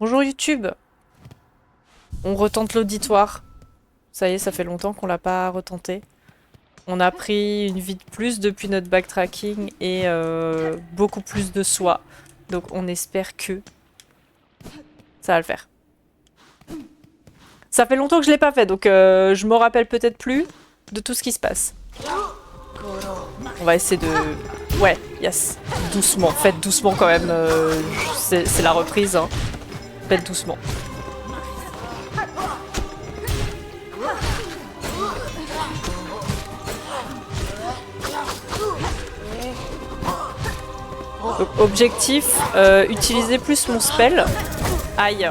Bonjour YouTube. On retente l'auditoire. Ça y est, ça fait longtemps qu'on l'a pas retenté. On a pris une vie de plus depuis notre backtracking et beaucoup plus de soie. Donc on espère que ça va le faire. Ça fait longtemps que je l'ai pas fait, donc je me rappelle peut-être plus de tout ce qui se passe. On va essayer de... Ouais, yes. Doucement, faites doucement quand même. C'est la reprise, hein. Faites doucement. Donc, objectif, utiliser plus mon spell. Aïe.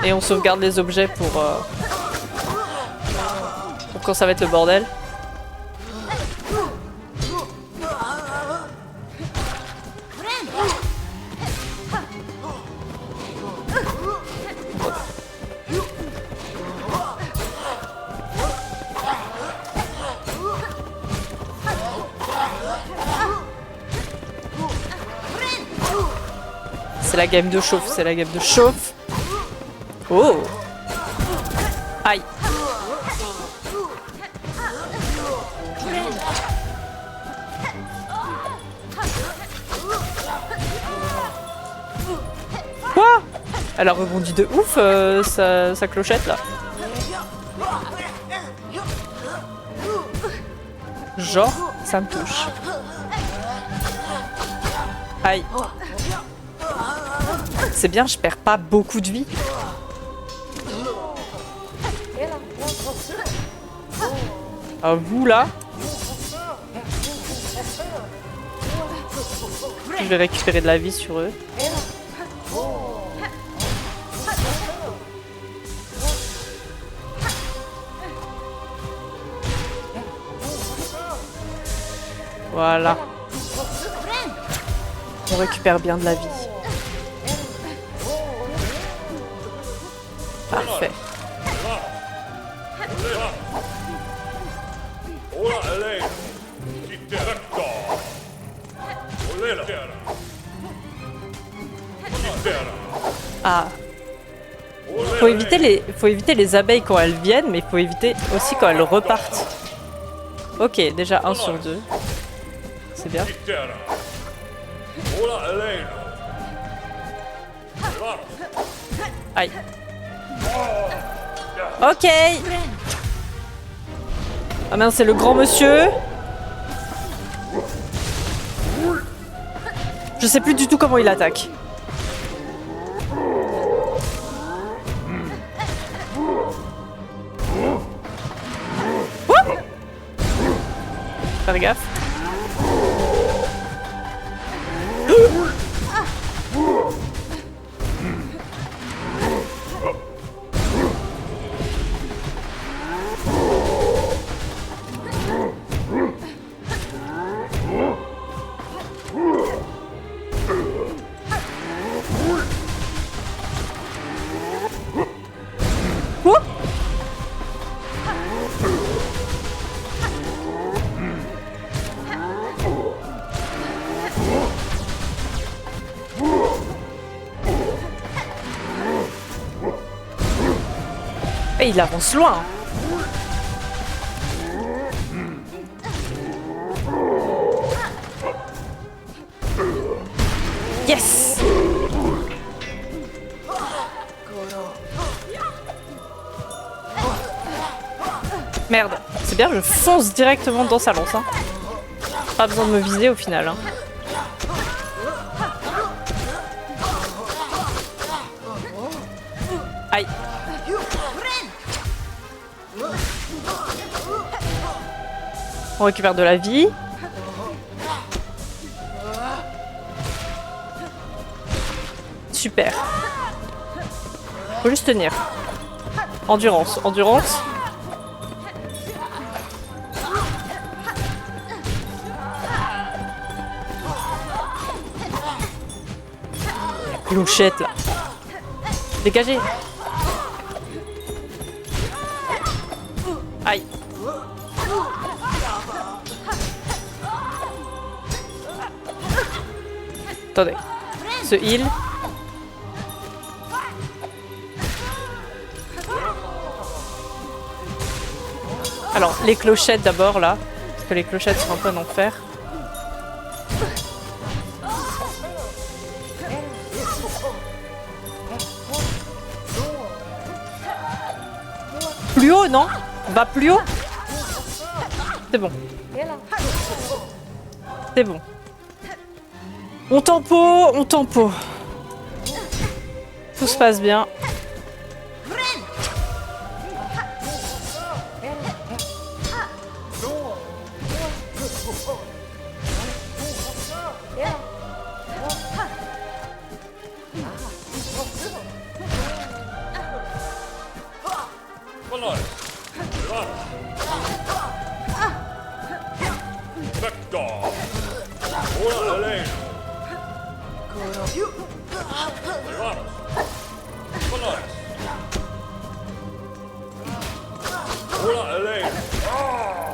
Et on sauvegarde les objets pour quand ça va être le bordel. C'est la game de chauffe, c'est la game de chauffe. Oh! Aïe! Quoi? Elle a rebondi de ouf, sa clochette là. Genre, ça me touche. Aïe. C'est bien, je perds pas beaucoup de vie. Ah, vous là. Je vais récupérer de la vie sur eux. Voilà. On récupère bien de la vie. Parfait. Ah. Faut éviter les abeilles quand elles viennent, mais il faut éviter aussi quand elles repartent. Ok, déjà 1 sur 2. C'est bien. Aïe. Ok. Ah mince, c'est le grand monsieur. Je sais plus du tout comment il attaque. Faire gaffe. Et il avance loin. Yes. Merde. C'est bien, je fonce directement dans sa lance. Hein. Pas besoin de me viser au final. Hein. Aïe. On récupère de la vie. Super. Faut juste tenir. Endurance, endurance. Clochette là. Dégagez. Aïe. Attendez. Ce heal. Alors, les clochettes d'abord, là. Parce que les clochettes sont un peu un enfer. Plus haut, non? Va plus haut? C'est bon. C'est bon. On tempo, on tempo. Tout se passe bien.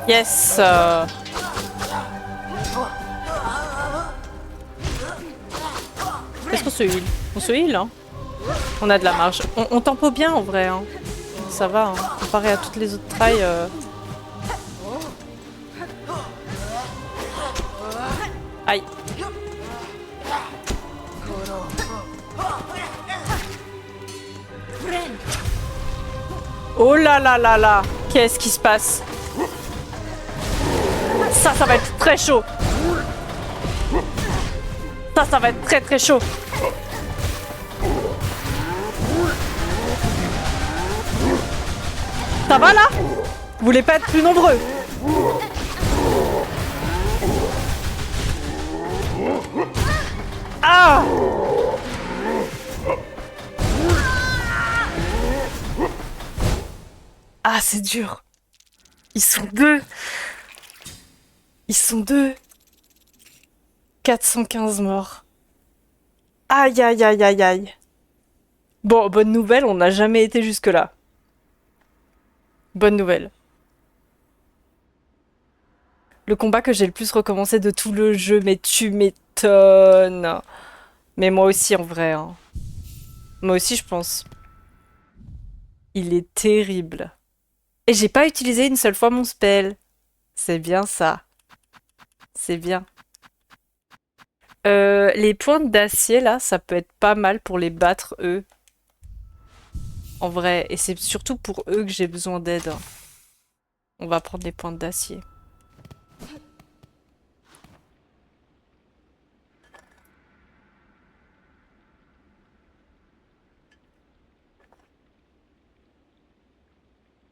Yes. Est-ce qu'on se heal? On se heal, hein? On a de la marge. On tempo bien en vrai, hein. Ça va, hein. Comparé à toutes les autres tries. Aïe. Oh là là là là. Qu'est-ce qui se passe? Ça va être très chaud. Ça va être très très chaud. Ça va là? Vous voulez pas être plus nombreux? Ah! Ah, c'est dur. Ils sont deux. Ils sont deux. 415 morts. Aïe, aïe, aïe, aïe, aïe. Bon, bonne nouvelle, on n'a jamais été jusque-là. Bonne nouvelle. Le combat que j'ai le plus recommencé de tout le jeu, mais tu m'étonnes. Mais moi aussi, en vrai. Hein. Moi aussi, je pense. Il est terrible. Et j'ai pas utilisé une seule fois mon spell. C'est bien ça. C'est bien. Les pointes d'acier, là, ça peut être pas mal pour les battre, eux. En vrai. Et c'est surtout pour eux que j'ai besoin d'aide. On va prendre les pointes d'acier.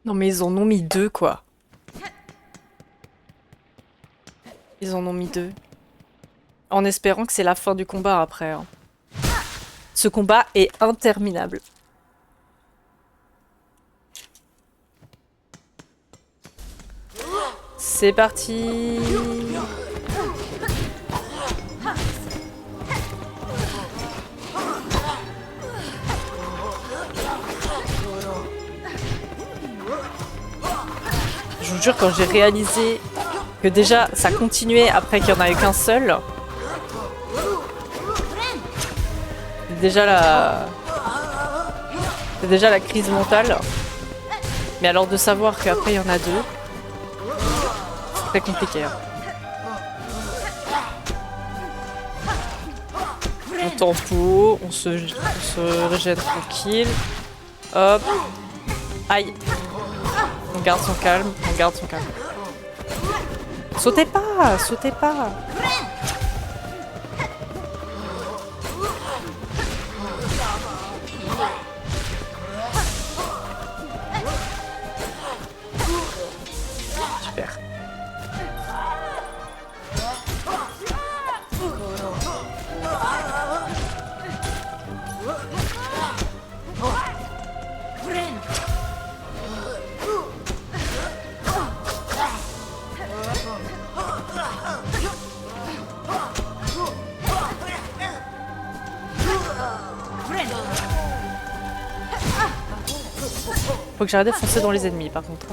Non mais ils en ont mis deux, quoi. Ils en ont mis deux. En espérant que c'est la fin du combat après. Hein. Ce combat est interminable. C'est parti. Je vous jure, quand j'ai réalisé que déjà ça continuait après qu'il n'y en avait qu'un seul, c'est déjà la crise mentale. Mais alors de savoir qu'après il y en a deux, c'est très compliqué. Hein. On tempo, on se régène tranquille. Hop. Aïe. On garde son calme, on garde son calme. Sautez pas, sautez pas. Super. Faut que j'arrête de foncer dans les ennemis par contre.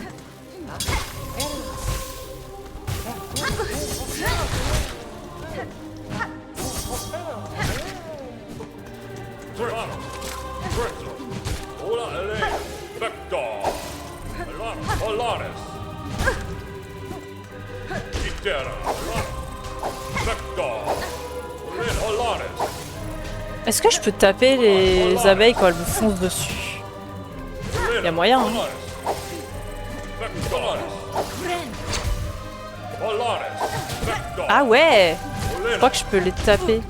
Est-ce que je peux taper les abeilles quand elles me foncent dessus? Il y a moyen, hein. Ah ouais! Je crois que je peux les taper.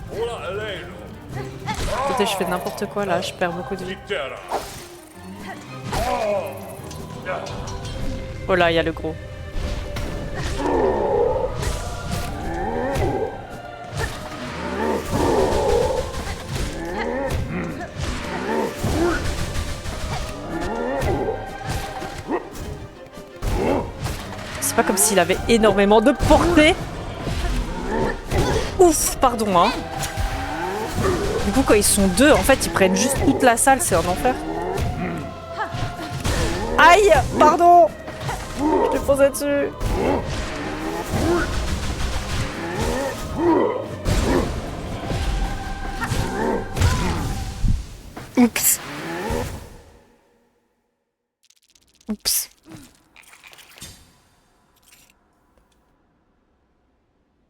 Écoutez, je fais n'importe quoi là, je perds beaucoup de vie. Oh là, il y a le gros. C'est pas comme s'il avait énormément de portée. Ouf, pardon, hein. Du coup, quand ils sont deux, en fait, ils prennent juste toute la salle, c'est un enfer. Aïe, pardon. Je t'ai posé dessus. Oups. Oups.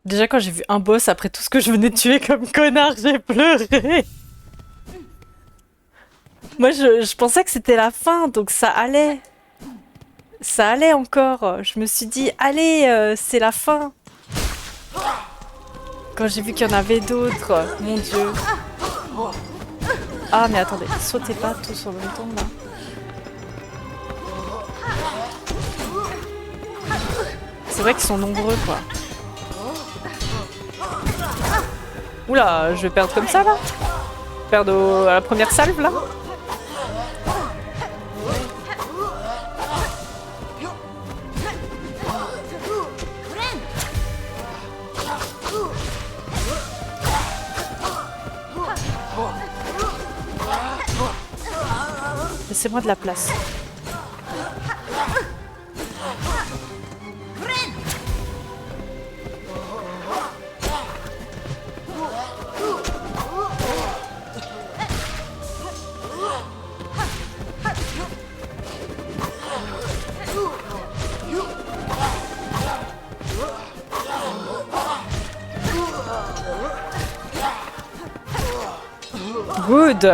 Déjà, quand j'ai vu un boss après tout ce que je venais de tuer comme connard, j'ai pleuré. Moi, je pensais que c'était la fin, donc ça allait. Ça allait encore. Je me suis dit, allez, c'est la fin. Quand j'ai vu qu'il y en avait d'autres, mon dieu. Ah, mais attendez, sautez pas tous en même temps, là. C'est vrai qu'ils sont nombreux, quoi. Oula, je vais perdre comme ça, là? Perdre à la première salve, là? Laissez-moi de la place. Good.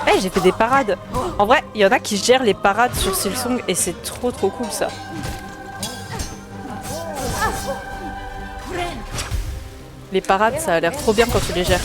Hey, j'ai fait des parades. En vrai, il y en a qui gèrent les parades sur Silksong et c'est trop cool ça. Les parades, ça a l'air trop bien quand tu les gères.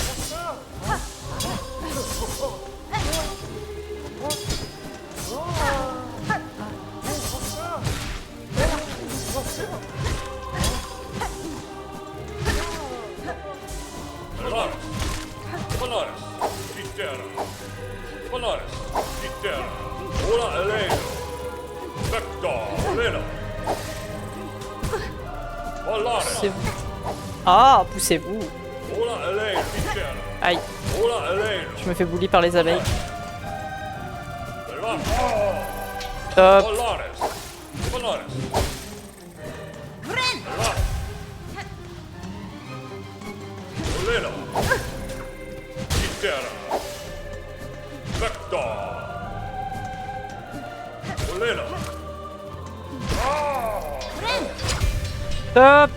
Poussez-vous. Ah, poussez-vous. Aïe. Je me fais bully par les abeilles. Top. Top.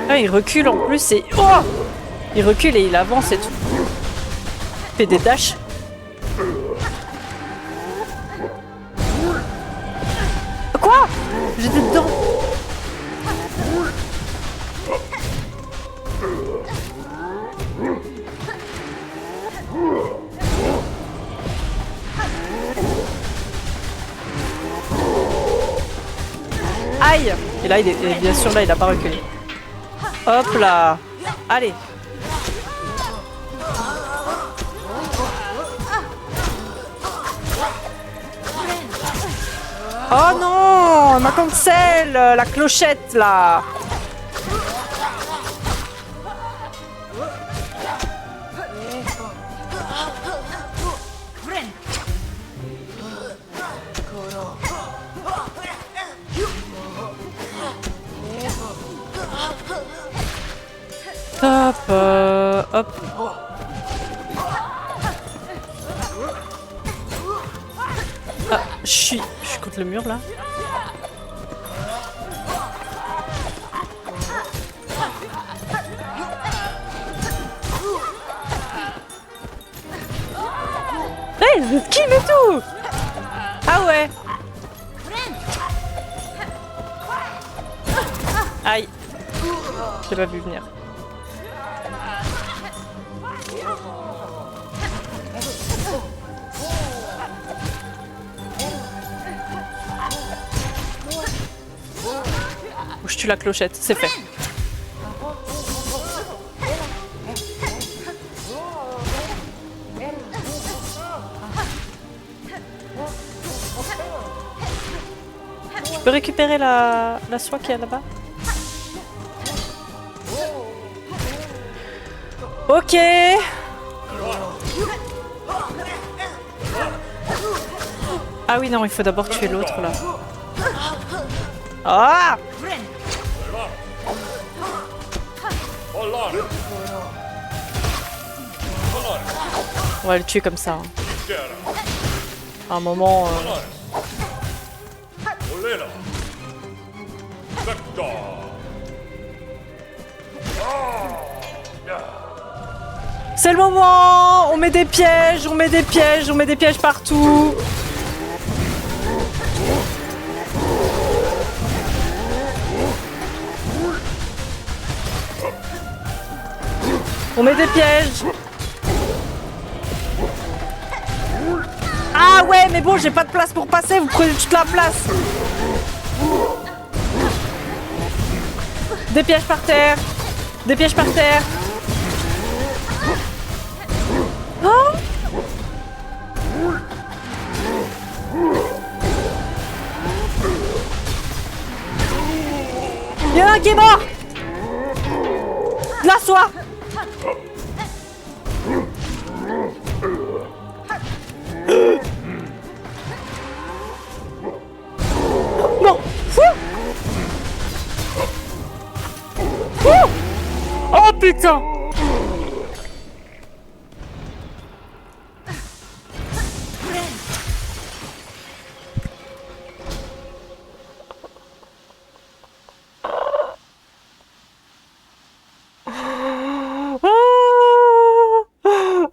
Ah, il recule en plus et... Oh! Il recule et il avance et tout. Il fait des dashs. Quoi? J'étais dedans. Aïe! Et là, et bien sûr, là, il a pas reculé. Hop là! Allez! Oh non! Ma cancel! La clochette, là! Top, hop. Ah, je suis contre le mur là. Hey, je esquive et tout. Ah ouais. Aïe. J'ai pas vu venir. Je tue la clochette, c'est fait. Je peux récupérer la soie qui est là-bas? Ok. Ah oui, non, il faut d'abord tuer l'autre là. Ah! On va le tuer comme ça. Hein. À un moment... C'est le moment! On met des pièges, on met des pièges, on met des pièges partout! On met des pièges! Ah ouais, mais bon, j'ai pas de place pour passer, vous prenez toute la place! Des pièges par terre! Des pièges par terre! Oh! Il y en a un qui est mort! De la soie! Non! Oh putain!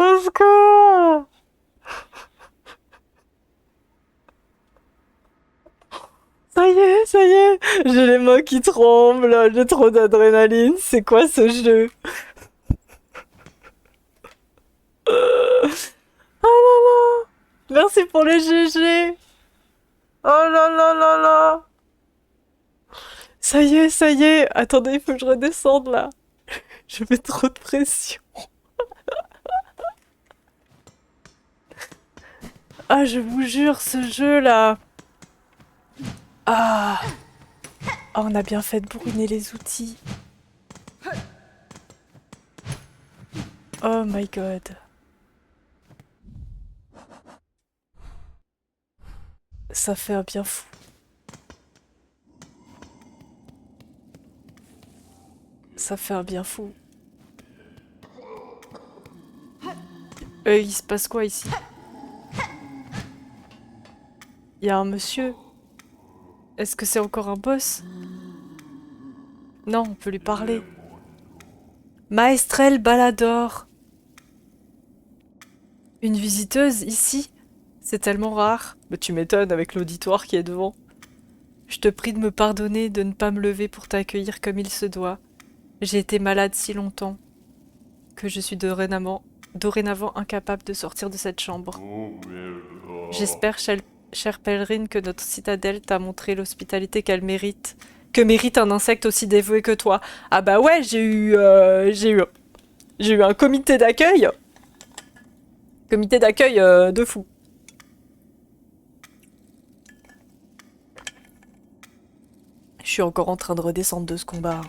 Au secours! Ça y est, j'ai les mains qui tremblent, j'ai trop d'adrénaline, c'est quoi ce jeu? Oh là là! Merci pour le GG! Oh là là là là! Ça y est, attendez, il faut que je redescende là. Je mets trop de pression. Ah, je vous jure, ce jeu là. Ah! Oh, on a bien fait de brûler les outils. Oh my god. Ça fait un bien fou. Ça fait un bien fou. Il se passe quoi ici? Il y a un monsieur. Est-ce que c'est encore un boss? Non, on peut lui parler. Maestrel Balador. Une visiteuse ici? C'est tellement rare. Mais tu m'étonnes avec l'auditoire qui est devant. Je te prie de me pardonner de ne pas me lever pour t'accueillir comme il se doit. J'ai été malade si longtemps que je suis dorénavant incapable de sortir de cette chambre. J'espère, chère pèlerine, que notre citadelle t'a montré l'hospitalité qu'elle mérite. Que mérite un insecte aussi dévoué que toi. Ah bah ouais, j'ai eu un comité d'accueil. Comité d'accueil de fou. Je suis encore en train de redescendre de ce combat.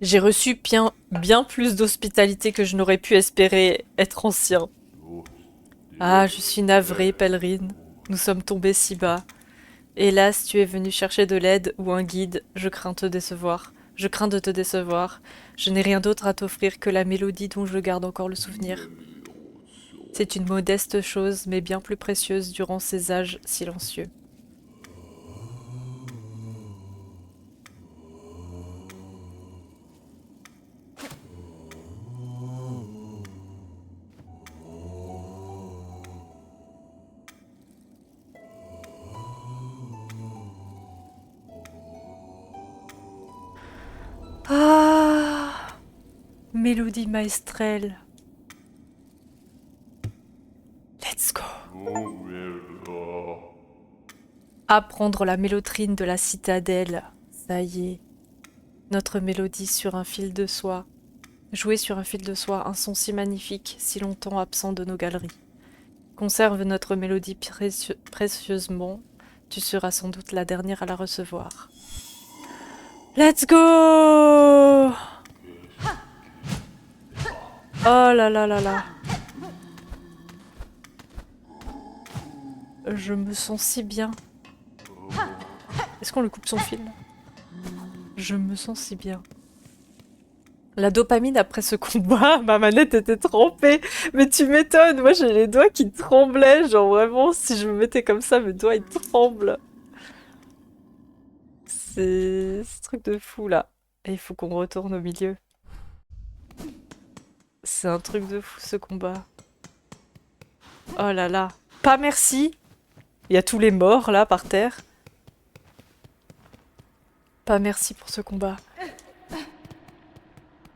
J'ai reçu bien plus d'hospitalité que je n'aurais pu espérer être ancien. Ah, je suis navrée, pèlerine. Nous sommes tombés si bas. Hélas, tu es venu chercher de l'aide ou un guide. Je crains te décevoir. Je crains de te décevoir. Je n'ai rien d'autre à t'offrir que la mélodie dont je garde encore le souvenir. C'est une modeste chose, mais bien plus précieuse durant ces âges silencieux. Ah, mélodie maestrelle. Let's go. Apprendre la mélotrine de la citadelle. Ça y est. Notre mélodie sur un fil de soie. Jouer sur un fil de soie, un son si magnifique, si longtemps absent de nos galeries. Conserve notre mélodie précieusement. Tu seras sans doute la dernière à la recevoir. Let's go! Oh là là là là. Je me sens si bien. Est-ce qu'on lui coupe son fil? Je me sens si bien. La dopamine après ce combat, ma manette était trempée. Mais tu m'étonnes, moi j'ai les doigts qui tremblaient. Genre vraiment, si je me mettais comme ça, mes doigts ils tremblent. C'est ce truc de fou là. Et il faut qu'on retourne au milieu. C'est un truc de fou ce combat. Oh là là. Pas merci. Il y a tous les morts là par terre. Pas merci pour ce combat.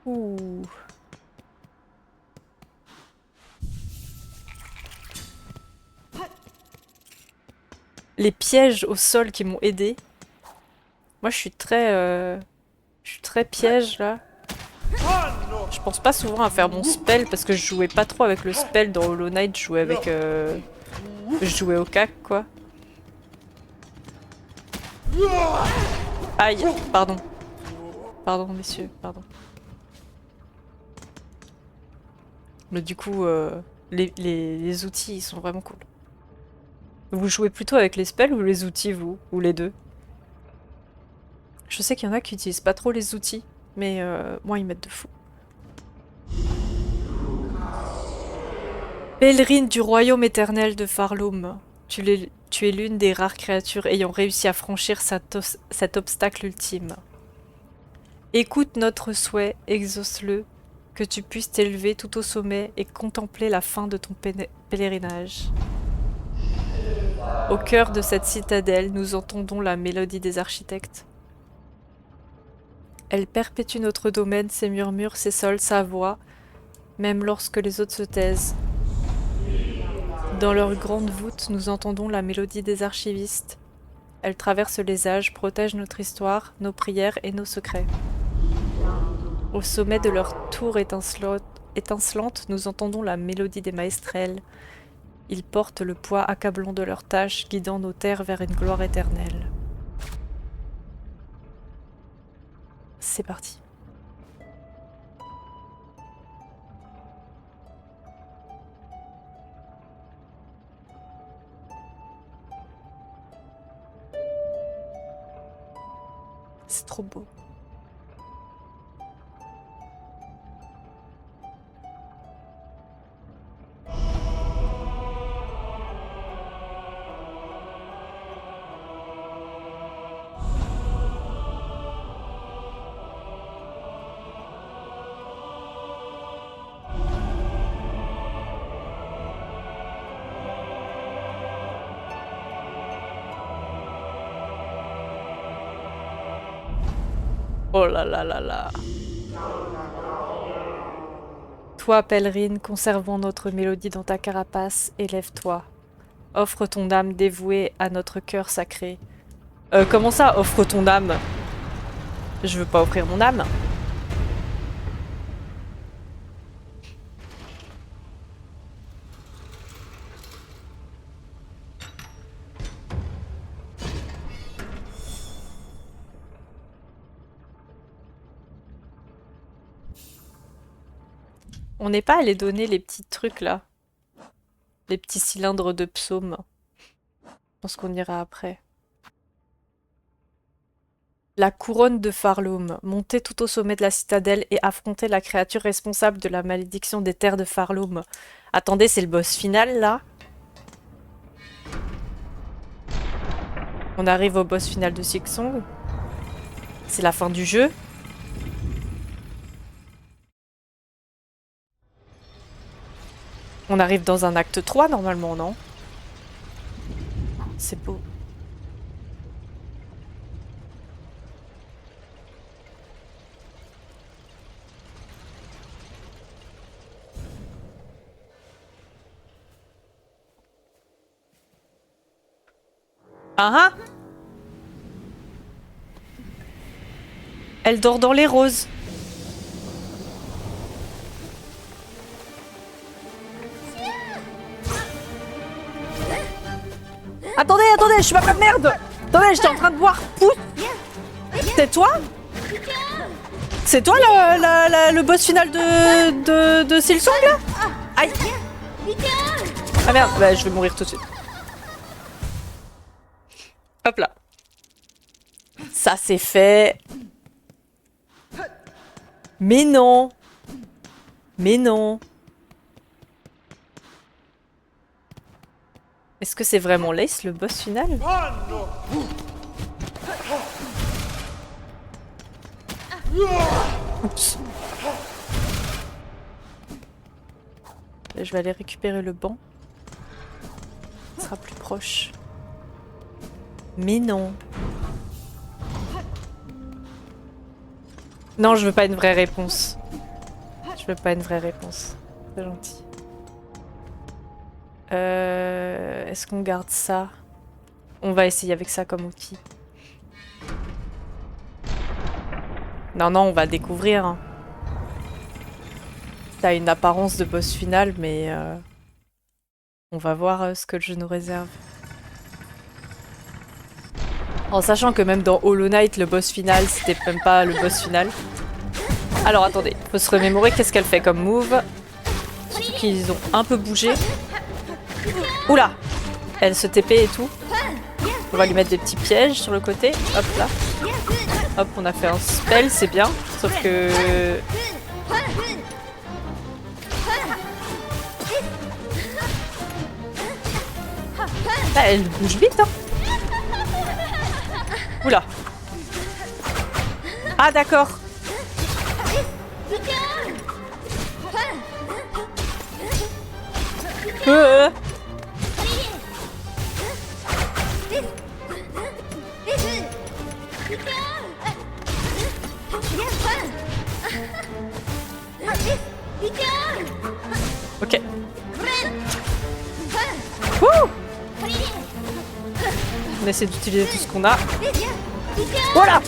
Ouh. Les pièges au sol qui m'ont aidé. Moi je suis très piège là. Je pense pas souvent à faire mon spell parce que je jouais pas trop avec le spell dans Hollow Knight, je jouais avec je jouais au cac quoi. Aïe, pardon. Pardon messieurs, pardon. Mais du coup les outils ils sont vraiment cool. Vous jouez plutôt avec les spells ou les outils vous? Ou les deux? Je sais qu'il y en a qui utilisent pas trop les outils, mais moi ils m'aident de fou. Pèlerine du royaume éternel de Farloum, tu es l'une des rares créatures ayant réussi à franchir cet obstacle ultime. Écoute notre souhait, exauce-le, que tu puisses t'élever tout au sommet et contempler la fin de ton pèlerinage. Au cœur de cette citadelle, nous entendons la mélodie des architectes. Elle perpétue notre domaine, ses murmures, ses sols, sa voix, même lorsque les autres se taisent. Dans leur grande voûte, nous entendons la mélodie des archivistes. Elle traverse les âges, protège notre histoire, nos prières et nos secrets. Au sommet de leur tour étincelante, nous entendons la mélodie des maestrels. Ils portent le poids accablant de leurs tâches, guidant nos terres vers une gloire éternelle. C'est parti. C'est trop beau. Oh là là là là. Toi, pèlerine, conservons notre mélodie dans ta carapace, élève-toi. Offre ton âme dévouée à notre cœur sacré. Comment ça, offre ton âme? Je veux pas offrir mon âme. On n'est pas allé donner les petits trucs là. Les petits cylindres de psaume. Je pense qu'on ira après. La couronne de Farloum. Monter tout au sommet de la citadelle et affronter la créature responsable de la malédiction des terres de Farloum. Attendez, c'est le boss final là? On arrive au boss final de Silksong. C'est la fin du jeu. On arrive dans un acte 3 normalement, non? C'est beau. Ah ah! Elle dort dans les roses. Attendez, attendez, je suis pas de merde! Attendez, j'étais en train de boire. Pousse! C'est toi? C'est toi le boss final de Silksong là? Aïe! Ah merde, bah, je vais mourir tout de suite. Hop là. Ça c'est fait. Mais non. Mais non. Est-ce que c'est vraiment Lace le boss final? Oups. Je vais aller récupérer le banc. Ce sera plus proche. Mais non. Non, je veux pas une vraie réponse. Je veux pas une vraie réponse. C'est gentil. Est-ce qu'on garde ça? On va essayer avec ça comme outil. Non, non, on va découvrir. Hein. Ça a une apparence de boss final, mais on va voir ce que le jeu nous réserve. En sachant que même dans Hollow Knight, le boss final, c'était même pas le boss final. Alors attendez, faut se remémorer qu'est-ce qu'elle fait comme move. Surtout qu'ils ont un peu bougé. Oula! Elle se TP et tout. On va lui mettre des petits pièges sur le côté. Hop là. Hop, on a fait un spell, c'est bien. Sauf que... Ah, elle bouge vite, hein. Oula. Ah, d'accord. Ok. Wouh! On essaie d'utiliser tout ce qu'on a. Voilà!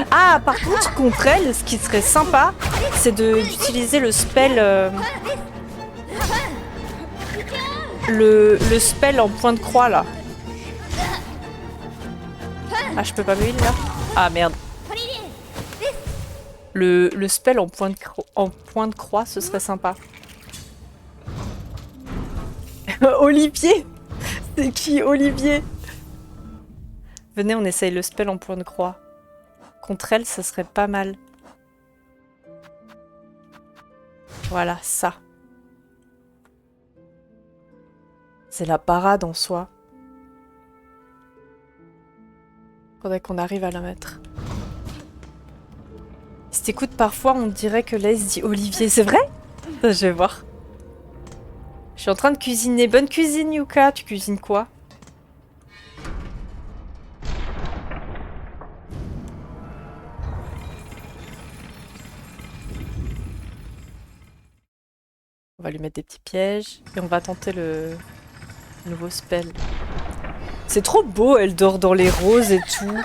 Ah, par contre, contre elle, ce qui serait sympa, c'est d'utiliser le spell... Le spell en point de croix, là. Ah, je peux pas me heal, là? Ah, merde. Le spell en point de croix, ce serait sympa. Olivier! C'est qui, Olivier? Venez, on essaye le spell en point de croix. Contre elle, ça serait pas mal. Voilà, ça. C'est la parade en soi. Faudrait qu'on arrive à la mettre. Si t'écoutes parfois, on dirait que Lace dit Olivier. C'est vrai? Je vais voir. Je suis en train de cuisiner. Bonne cuisine, Yuka. Tu cuisines quoi? On va lui mettre des petits pièges. Et on va tenter le nouveau spell. C'est trop beau, elle dort dans les roses et tout.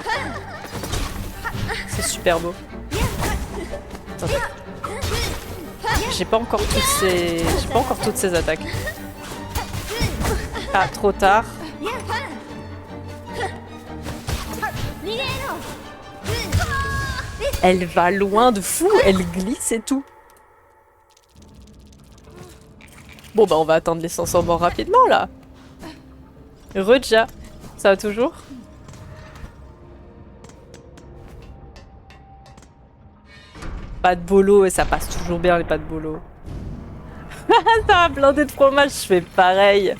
C'est super beau. Attendez. J'ai pas encore toutes ces attaques. Ah, trop tard. Elle va loin de fou, elle glisse et tout. Bon bah on va attendre les 500 morts rapidement là. Reja, ça va toujours? Pas de bolo et ça passe toujours bien les pas de bolo. Ça va blinder de fromage, je fais pareil.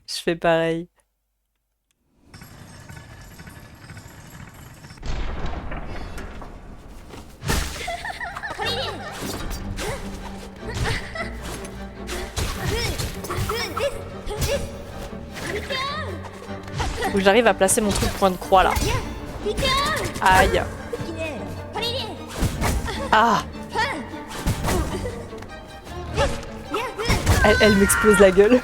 Je fais pareil. Faut que j'arrive à placer mon truc point de croix là. Aïe. Ah. Elle m'explose la gueule.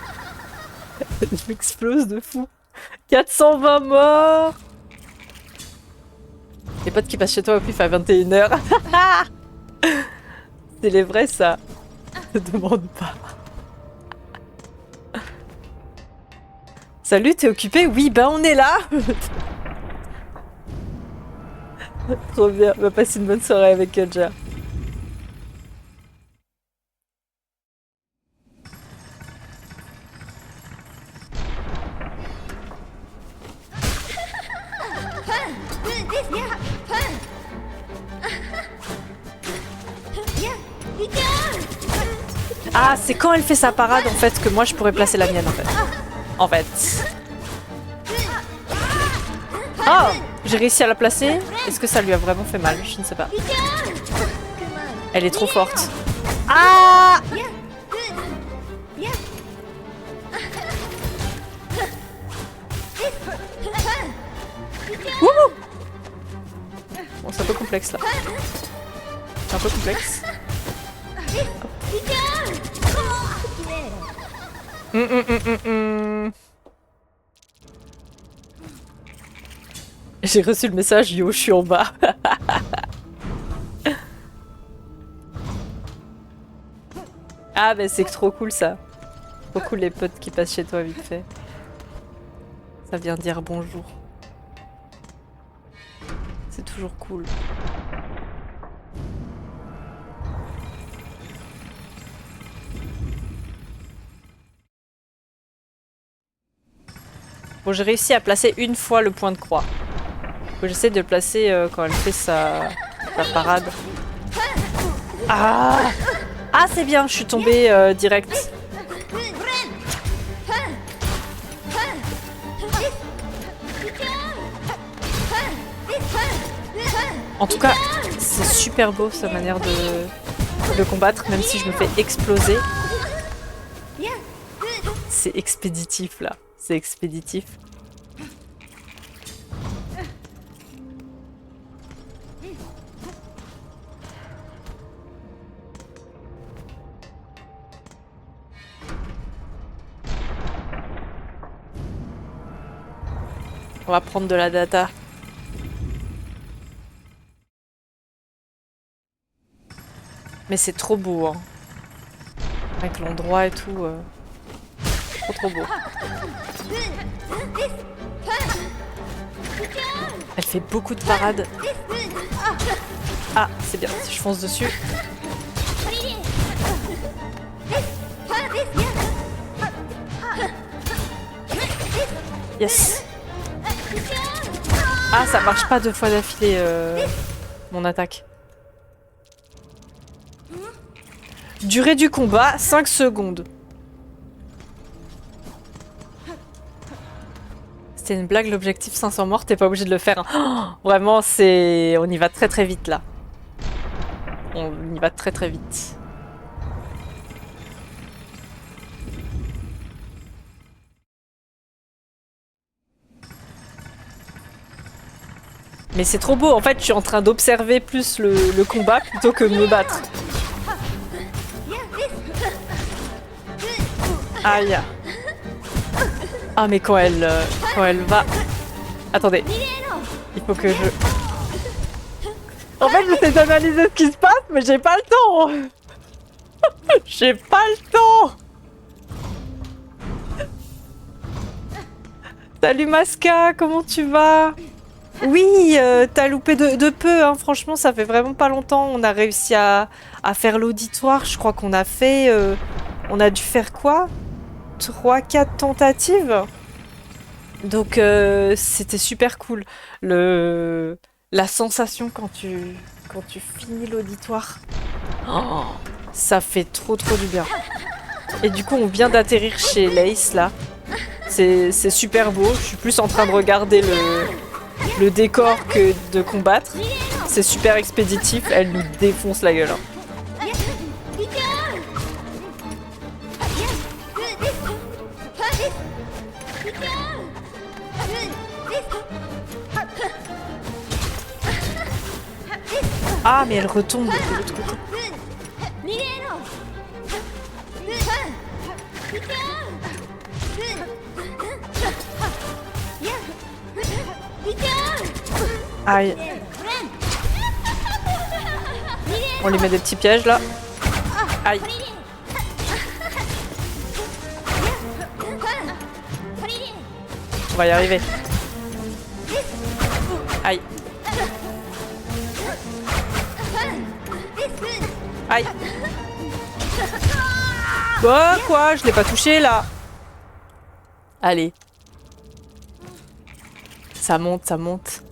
Elle m'explose de fou. 420 morts. Les potes qui passent chez toi au pif à 21h. C'est les vrais ça. Ne demande pas. Salut, t'es occupé? Oui, bah on est là. Trop bien, on va passer une bonne soirée avec Kadja. Ah, c'est quand elle fait sa parade en fait que moi je pourrais placer la mienne en fait. En fait. Oh, j'ai réussi à la placer. Est-ce que ça lui a vraiment fait mal? Je ne sais pas. Elle est trop forte. Ah! Wouhou! Bon, c'est un peu complexe là. C'est un peu complexe. J'ai reçu le message, yo, je suis en bas. Ah, mais c'est trop cool ça. Trop cool les potes qui passent chez toi vite fait. Ça vient dire bonjour. C'est toujours cool. Bon, j'ai réussi à placer une fois le point de croix. J'essaie de le placer quand elle fait sa parade. Ah! Ah, c'est bien, je suis tombée direct. En tout cas, c'est super beau sa manière de combattre, même si je me fais exploser. C'est expéditif là, c'est expéditif. On va prendre de la data. Mais c'est trop beau, hein. Avec l'endroit et tout. Trop beau. Elle fait beaucoup de parades. Ah, c'est bien, si je fonce dessus. Yes. Ah, ça marche pas 2 fois d'affilée, mon attaque. Durée du combat, 5 secondes. C'était une blague, l'objectif 500 morts, t'es pas obligé de le faire. Hein. Oh, vraiment, c'est... On y va très vite, là. On y va très vite. Mais c'est trop beau, en fait, je suis en train d'observer plus le combat plutôt que me battre. Aïe. Ah mais quand elle va... Attendez. Il faut que je... En fait, j'essaie d'analyser ce qui se passe, mais j'ai pas le temps. J'ai pas le temps. Salut Masca, comment tu vas? Oui, t'as loupé de peu, hein. Franchement, ça fait vraiment pas longtemps. On a réussi à faire l'auditoire. Je crois qu'on a fait... on a dû faire quoi? 3, 4 tentatives? Donc, c'était super cool. Le... La sensation quand tu finis l'auditoire. Oh, ça fait trop du bien. Et du coup, on vient d'atterrir chez Lace, là. C'est super beau. Je suis plus en train de regarder le décor que de combattre. C'est super expéditif. Elle nous défonce la gueule, hein. Ah, mais elle retombe de l'autre côté. Aïe. On lui met des petits pièges là. Aïe. On va y arriver. Aïe. Aïe. Bah quoi? Je l'ai pas touché là. Allez. Ça monte, ça monte.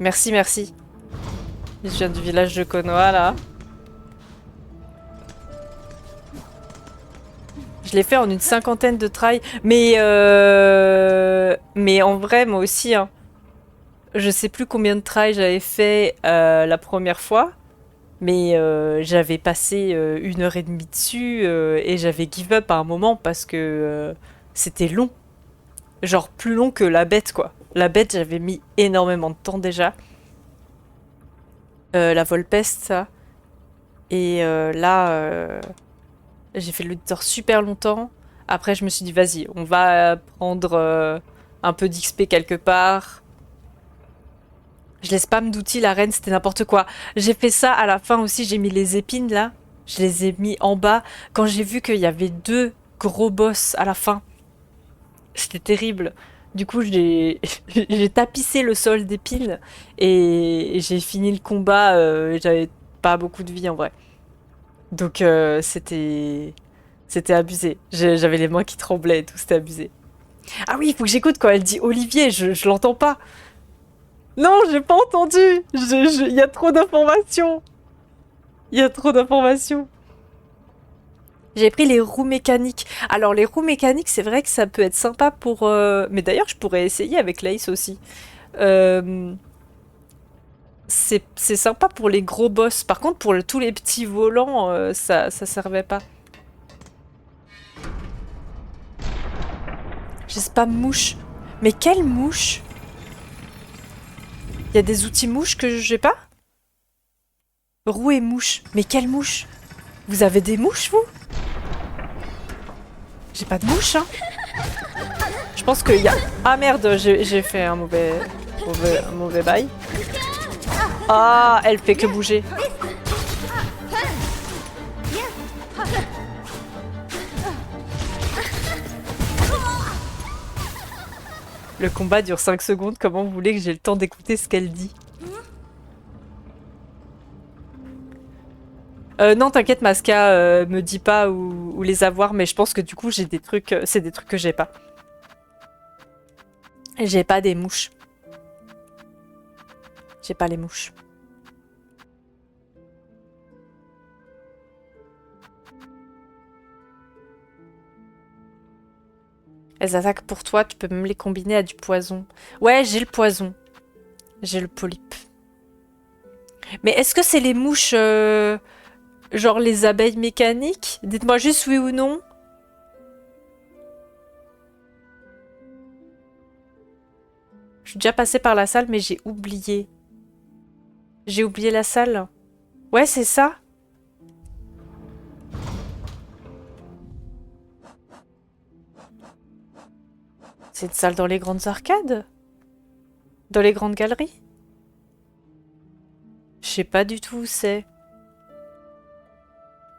Merci, merci. Je viens du village de Konoha là. Je l'ai fait en une 50aine de tries. Mais en vrai, moi aussi, hein. Je sais plus combien de tries j'avais fait la première fois. Mais j'avais passé 1 heure et demie dessus et j'avais give up à un moment parce que c'était long. Genre plus long que la bête quoi. La bête j'avais mis énormément de temps déjà. La Volpeste ça. Et là j'ai fait l'auditeur super longtemps. Après je me suis dit vas-y on va prendre un peu d'XP quelque part. Je les spam d'outils, la reine, c'était n'importe quoi. J'ai fait ça à la fin aussi, j'ai mis les épines là. Je les ai mis en bas. Quand j'ai vu qu'il y avait 2 gros boss à la fin, c'était terrible. Du coup, j'ai j'ai tapissé le sol d'épines et j'ai fini le combat. J'avais pas beaucoup de vie en vrai. Donc c'était abusé. J'avais les mains qui tremblaient et tout, c'était abusé. Ah oui, il faut que j'écoute quand elle dit Olivier, je l'entends pas. Non, j'ai pas entendu. Il y a trop d'informations. Il y a trop d'informations. J'ai pris les roues mécaniques. Alors les roues mécaniques, c'est vrai que ça peut être sympa pour... Mais d'ailleurs, je pourrais essayer avec l'Ace aussi. Euh, c'est sympa pour les gros boss. Par contre, pour tous les petits volants, ça servait pas. J'ai spam mouche. Mais quelle mouche? Il y a des outils mouches que j'ai pas? Roue et mouche. Mais quelle mouche? Vous avez des mouches, vous? J'ai pas de mouche, hein. Je pense qu'il y a... Ah merde, j'ai fait un mauvais bail. Ah, elle fait que bouger. Le combat dure 5 secondes, comment vous voulez que j'ai le temps d'écouter ce qu'elle dit? Non, t'inquiète, Masca, me dis pas où les avoir, mais je pense que du coup, j'ai des trucs... c'est des trucs que j'ai pas. J'ai pas des mouches. J'ai pas les mouches. Elles attaquent pour toi, tu peux même les combiner à du poison. Ouais, j'ai le poison. J'ai le polype. Mais est-ce que c'est les mouches... genre les abeilles mécaniques? Dites-moi juste oui ou non. Je suis déjà passée par la salle, mais j'ai oublié. J'ai oublié la salle. Ouais, c'est ça. C'est une salle dans les grandes arcades? Dans les grandes galeries? Je sais pas du tout où c'est.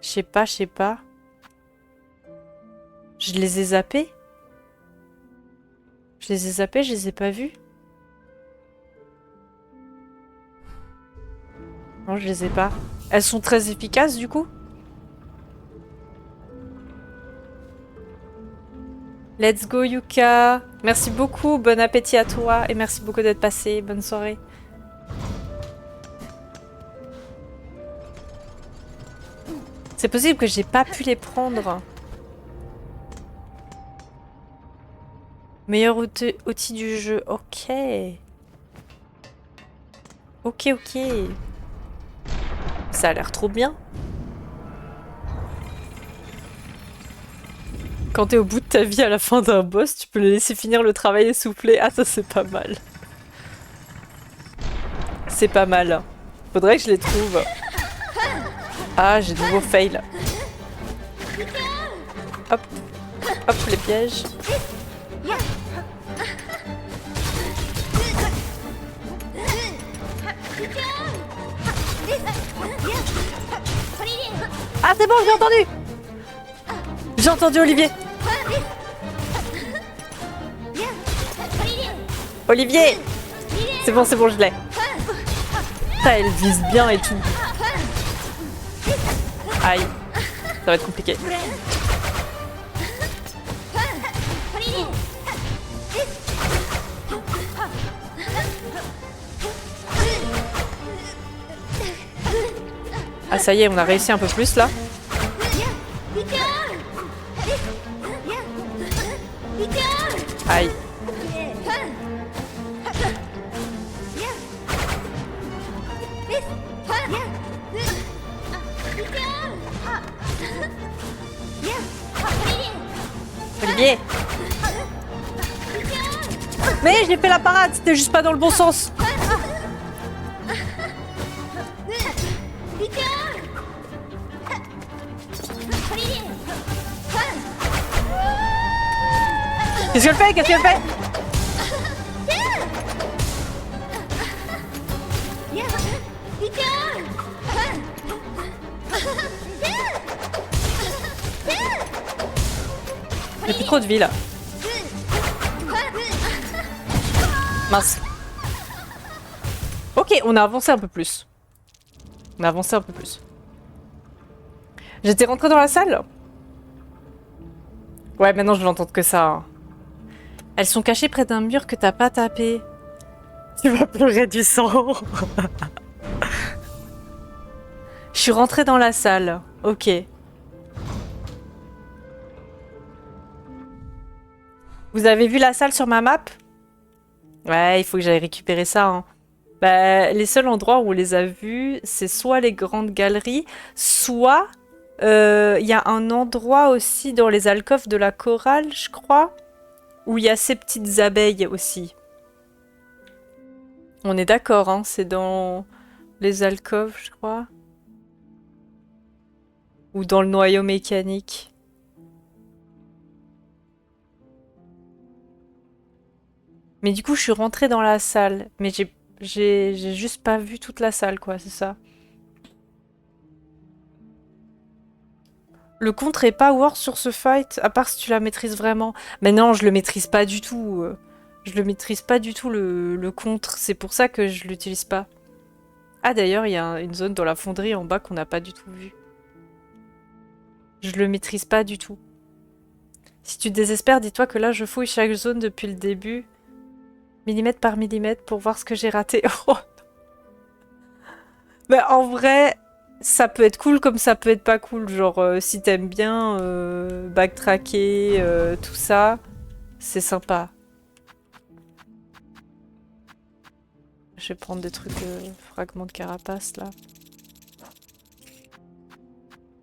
Je sais pas, je sais pas. Je les ai zappés? Je les ai zappés, je les ai pas vus? Non, je les ai pas. Elles sont très efficaces du coup. Let's go Yuka. Merci beaucoup, bon appétit à toi et merci beaucoup d'être passé. Bonne soirée. C'est possible que j'ai pas pu les prendre. Meilleur outil du jeu. Ok. Ok, ok. Ça a l'air trop bien. Quand t'es au bout de ta vie à la fin d'un boss, tu peux le laisser finir le travail essoufflé. Ah, ça c'est pas mal. C'est pas mal. Faudrait que je les trouve. Ah, j'ai de nouveau fail. Hop. Hop, les pièges. Ah, c'est bon, j'ai entendu! J'ai entendu Olivier! Olivier! C'est bon, je l'ai. Ça, elle vise bien et tout. Aïe. Ça va être compliqué. Ah ça y est, on a réussi un peu plus là. Aïe. Olivier. Mais j'ai fait la parade, c'était juste pas dans le bon sens. Qu'est-ce qu'elle fait? Qu'est-ce qu'elle fait? J'ai plus trop de vie là. Mince. Ok, on a avancé un peu plus. On a avancé un peu plus. J'étais rentrée dans la salle? Ouais, maintenant je vais entendre que ça. Hein. Elles sont cachées près d'un mur que t'as pas tapé. Tu vas pleurer du sang. Je suis rentrée dans la salle. Ok. Vous avez vu la salle sur ma map? Ouais, il faut que j'aille récupérer ça. Hein. Bah, les seuls endroits où on les a vus, c'est soit les grandes galeries, soit il y a un endroit aussi dans les alcôves de la chorale, je crois, où il y a ces petites abeilles aussi. On est d'accord, hein, c'est dans les alcôves, je crois. Ou dans le noyau mécanique. Mais du coup, je suis rentrée dans la salle. Mais j'ai juste pas vu toute la salle, quoi, c'est ça. Le contre est pas worth sur ce fight, à part si tu la maîtrises vraiment. Mais non, je le maîtrise pas du tout. Je le maîtrise pas du tout, le contre. C'est pour ça que je l'utilise pas. Ah, d'ailleurs, il y a une zone dans la fonderie en bas qu'on n'a pas du tout vue. Je le maîtrise pas du tout. Si tu te désespères, dis-toi que là, je fouille chaque zone depuis le début. Millimètre par millimètre pour voir ce que j'ai raté. Oh. Mais en vrai, ça peut être cool comme ça peut être pas cool. Genre, si t'aimes bien backtracker, tout ça, c'est sympa. Je vais prendre des trucs fragments de carapace là.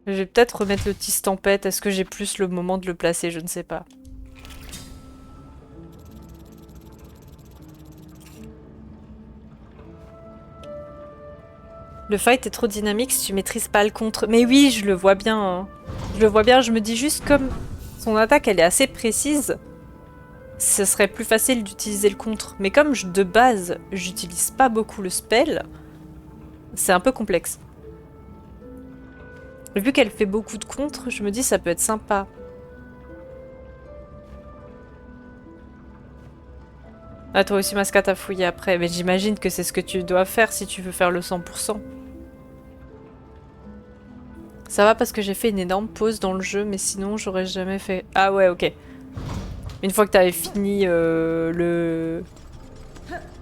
Je vais peut-être remettre le tis tempête. Est-ce que j'ai plus le moment de le placer? Je ne sais pas. Le fight est trop dynamique si tu maîtrises pas le contre. Mais oui, je le vois bien. Hein. Je le vois bien, je me dis juste comme son attaque elle est assez précise, ce serait plus facile d'utiliser le contre. Mais comme de base, j'utilise pas beaucoup le spell, c'est un peu complexe. Vu qu'elle fait beaucoup de contre, je me dis ça peut être sympa. Ah toi aussi Masca t'as fouillé après, mais j'imagine que c'est ce que tu dois faire si tu veux faire le 100%. Ça va parce que j'ai fait une énorme pause dans le jeu, mais sinon j'aurais jamais fait... Ah ouais, ok. Une fois que t'avais fini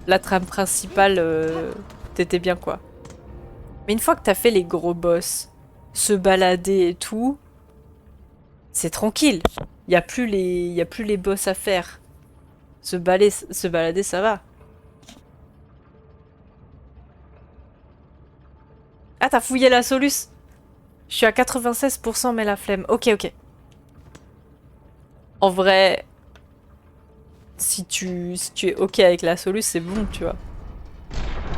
la trame principale, t'étais bien quoi. Mais une fois que t'as fait les gros boss, se balader et tout, c'est tranquille. Y a plus les boss à faire. Se balader, ça va. Ah, t'as fouillé la Solus? Je suis à 96% mais la flemme. Ok, ok. En vrai, si tu es ok avec la Solus, c'est bon, tu vois.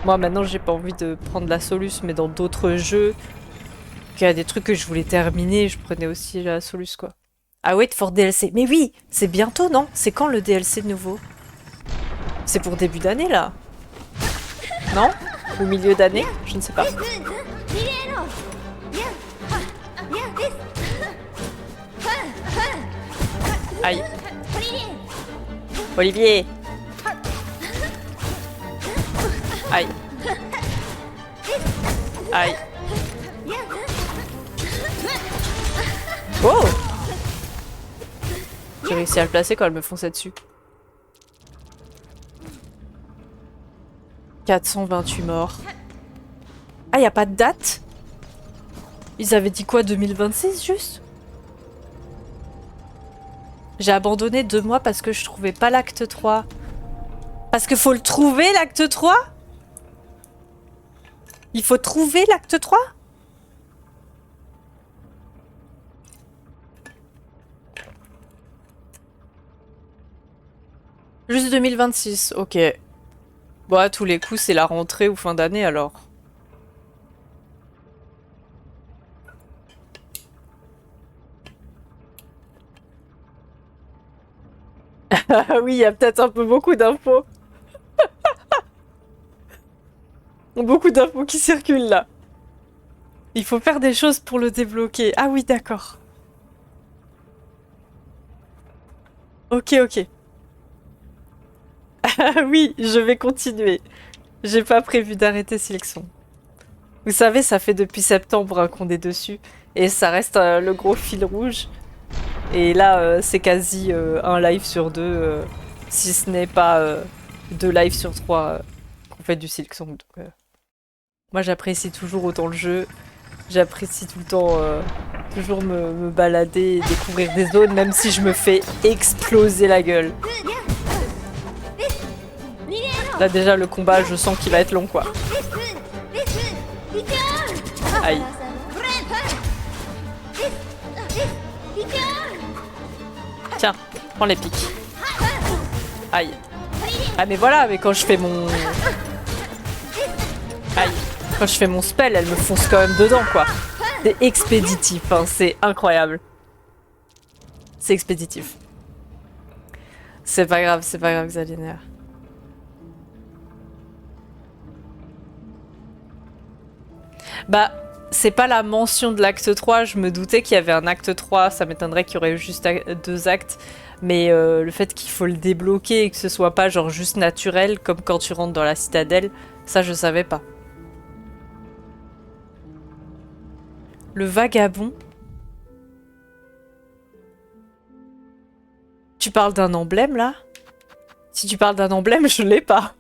Moi, maintenant, j'ai pas envie de prendre la Solus, mais dans d'autres jeux, qu'il y a des trucs que je voulais terminer, je prenais aussi la Solus, quoi. Ah, wait for DLC. Mais oui, c'est bientôt, non? C'est quand le DLC nouveau? C'est pour début d'année, là? Non? Ou milieu d'année? Je ne sais pas. Aïe. Olivier! Aïe. Aïe. Oh! J'ai réussi à le placer quand elle me fonçait dessus. 428 morts. Ah, y a pas de date? Ils avaient dit quoi, 2026 juste? J'ai abandonné 2 mois parce que je trouvais pas l'acte 3. Parce qu'il faut le trouver, l'acte 3? Il faut trouver l'acte 3? Juste 2026, ok. Bon, à tous les coups, c'est la rentrée ou fin d'année alors. Ah oui, il y a peut-être un peu beaucoup d'infos. Beaucoup d'infos qui circulent là. Il faut faire des choses pour le débloquer. Ah oui, d'accord. Ok, ok. Ah oui, je vais continuer. J'ai pas prévu d'arrêter sélection. Vous savez, ça fait depuis septembre hein, qu'on est dessus. Et ça reste le gros fil rouge. Et là, c'est quasi un live sur deux, si ce n'est pas 2 lives sur 3 qu'on fait du Silk Song. Donc, moi, j'apprécie toujours autant le jeu. J'apprécie tout le temps toujours me balader et découvrir des zones, même si je me fais exploser la gueule. Là, déjà, le combat, je sens qu'il va être long, quoi. Aïe. Tiens, prends les pics. Aïe. Ah mais voilà, mais quand je fais mon... Aïe. Quand je fais mon spell, elle me fonce quand même dedans, quoi. C'est expéditif, hein, c'est incroyable. C'est expéditif. C'est pas grave, Xaliner. Bah, c'est pas la mention de l'acte 3, je me doutais qu'il y avait un acte 3, ça m'étonnerait qu'il y aurait eu juste 2 actes. Mais le fait qu'il faut le débloquer et que ce soit pas genre juste naturel, comme quand tu rentres dans la citadelle, ça je savais pas. Le vagabond. Tu parles d'un emblème là? Si tu parles d'un emblème, je l'ai pas.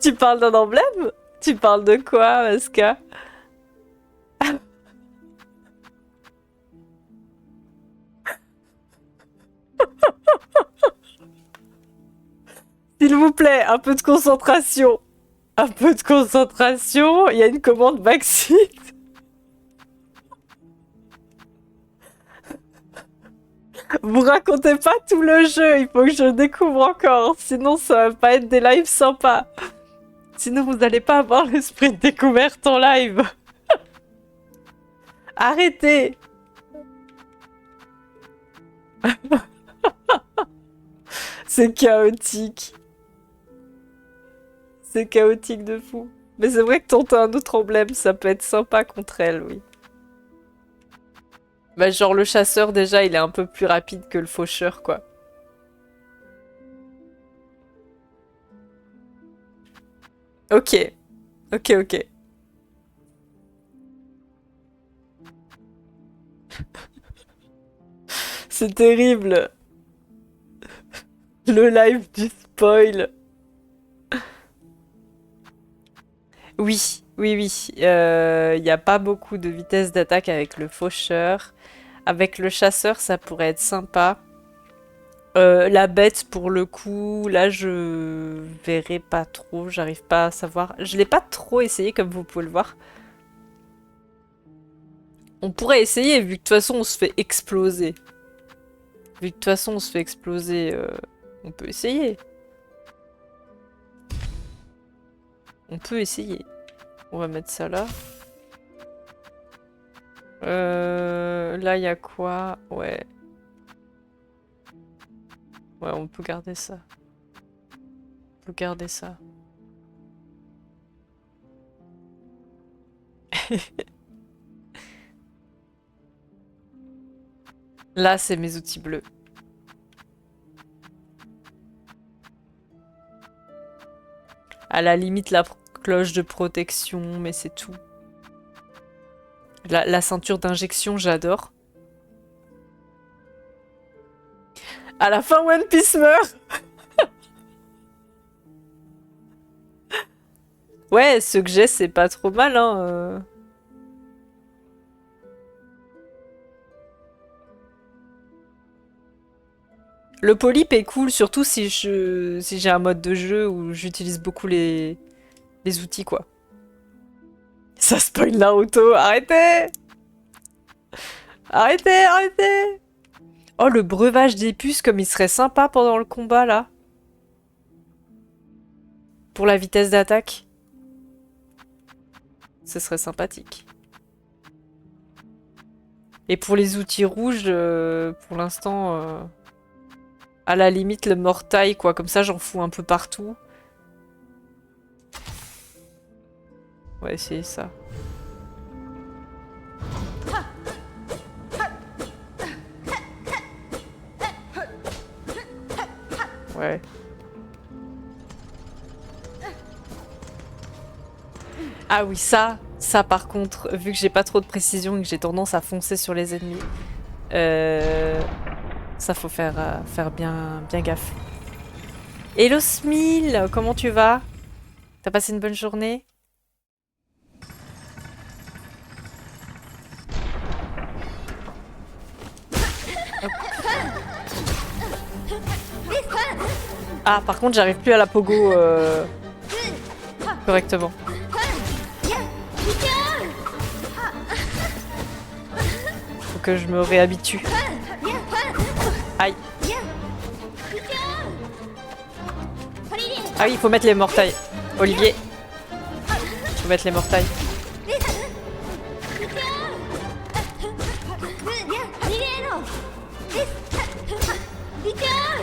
Tu parles d'un emblème? Tu parles de quoi, Maska? S'il vous plaît, un peu de concentration. Un peu de concentration. Il y a une commande backseat. Vous racontez pas tout le jeu, il faut que je le découvre encore. Sinon, ça va pas être des lives sympas. Sinon, vous n'allez pas avoir l'esprit de découverte en live. Arrêtez. C'est chaotique. C'est chaotique de fou. Mais c'est vrai que tenter un autre emblème, ça peut être sympa contre elle, oui. Bah genre le chasseur déjà, il est un peu plus rapide que le faucheur, quoi. Ok. Ok, ok. C'est terrible. Le live du spoil. Oui, oui, oui. Il n'y a pas beaucoup de vitesse d'attaque avec le faucheur. Avec le chasseur, ça pourrait être sympa. La bête, pour le coup, là, je verrai pas trop. J'arrive pas à savoir. Je l'ai pas trop essayé, comme vous pouvez le voir. On pourrait essayer, vu que de toute façon, on se fait exploser. Vu que de toute façon, on se fait exploser, on peut essayer. On peut essayer. On va mettre ça là. Là, il y a quoi? Ouais. Ouais, on peut garder ça. On peut garder ça. Là, c'est mes outils bleus. À la limite, la cloche de protection, mais c'est tout. La ceinture d'injection, j'adore. À la fin, One Piece meurt. Ouais, ce que j'ai, c'est pas trop mal, hein. Le polype est cool, surtout si j'ai un mode de jeu où j'utilise beaucoup les outils, quoi. Ça spoil Naruto, arrêtez! Arrêtez, arrêtez! Oh, le breuvage des puces, comme il serait sympa pendant le combat, là. Pour la vitesse d'attaque. Ce serait sympathique. Et pour les outils rouges, pour l'instant, à la limite, le mortail, quoi. Comme ça, j'en fous un peu partout. On va essayer ça. Ouais. Ah oui, ça par contre, vu que j'ai pas trop de précision et que j'ai tendance à foncer sur les ennemis, ça faut faire bien gaffe. Hello Smil, comment tu vas? T'as passé une bonne journée? Hop. Ah, par contre, j'arrive plus à la pogo correctement. Faut que je me réhabitue. Aïe. Ah oui, il faut mettre les mortails. Olivier. Faut mettre les mortails.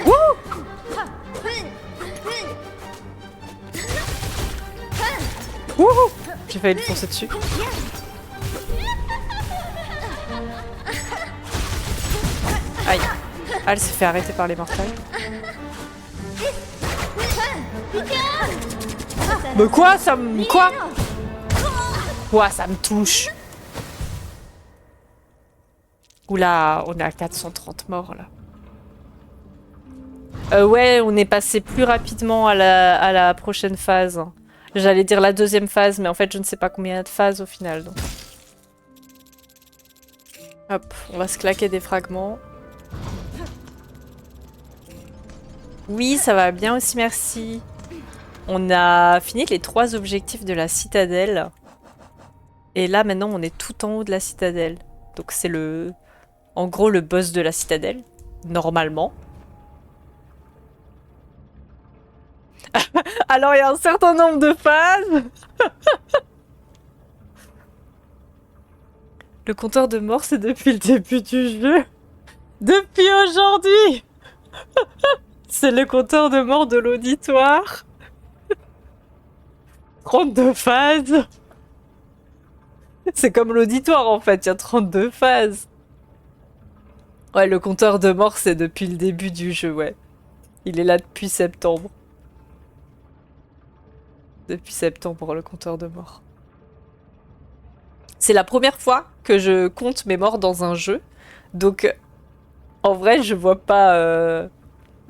Wouh! Wouhou! J'ai failli lui foncer dessus. Aïe. Ah, elle s'est fait arrêter par les mortels. Mais quoi? Ça me... Quoi? Quoi? Ça me touche. Oula, on est à 430 morts, là. Ouais, on est passé plus rapidement à la prochaine phase. J'allais dire la deuxième phase, mais en fait, je ne sais pas combien il y a de phases au final. Donc. Hop, on va se claquer des fragments. Oui, ça va bien aussi, merci. On a fini les 3 objectifs de la citadelle. Et là, maintenant, on est tout en haut de la citadelle. Donc c'est le... En gros, le boss de la citadelle. Normalement. Alors, il y a un certain nombre de phases. Le compteur de mort, c'est depuis le début du jeu. Depuis aujourd'hui. C'est le compteur de mort de l'auditoire. 32 phases. C'est comme l'auditoire, en fait. Il y a 32 phases. Ouais, le compteur de mort, c'est depuis le début du jeu, ouais. Il est là depuis septembre. Depuis septembre, le compteur de mort. C'est la première fois que je compte mes morts dans un jeu. Donc, en vrai, je vois pas...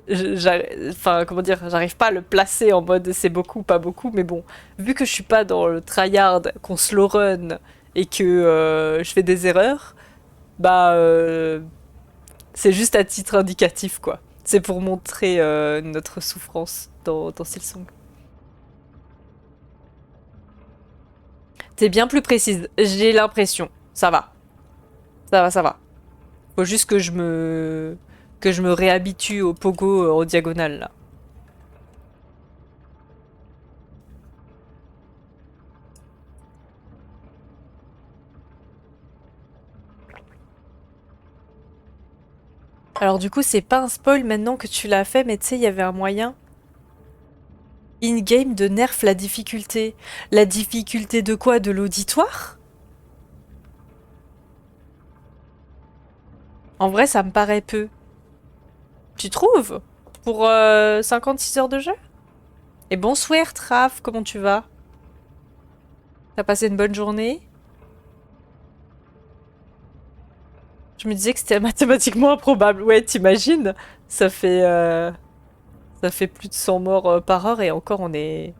enfin, comment dire, j'arrive pas à le placer en mode c'est beaucoup, pas beaucoup. Mais bon, vu que je suis pas dans le tryhard, qu'on slow run et que je fais des erreurs, bah... c'est juste à titre indicatif, quoi. C'est pour montrer notre souffrance dans Silksong. T'es bien plus précise, j'ai l'impression. Ça va. Ça va, ça va. Faut juste que je me réhabitue au pogo en diagonale, là. Alors du coup, c'est pas un spoil maintenant que tu l'as fait, mais tu sais, il y avait un moyen in-game de nerf la difficulté. La difficulté de quoi? De l'auditoire? En vrai, ça me paraît peu. Tu trouves? Pour 56 heures de jeu? Et bonsoir, Traf, comment tu vas? T'as passé une bonne journée? Je me disais que c'était mathématiquement improbable. Ouais, t'imagines? Ça fait, euh, ça fait plus de 100 morts par heure et encore on n'est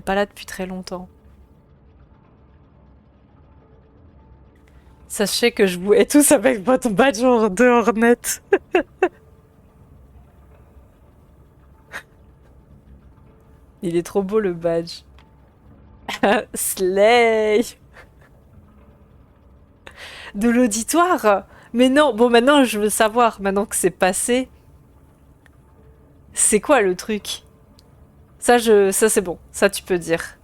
pas là depuis très longtemps. Sachez que je vous hais tous avec votre badge de Hornet. Il est trop beau le badge. Slay! De l'auditoire? Mais non, bon maintenant je veux savoir, maintenant que c'est passé, c'est quoi le truc? Ça c'est bon, ça tu peux dire.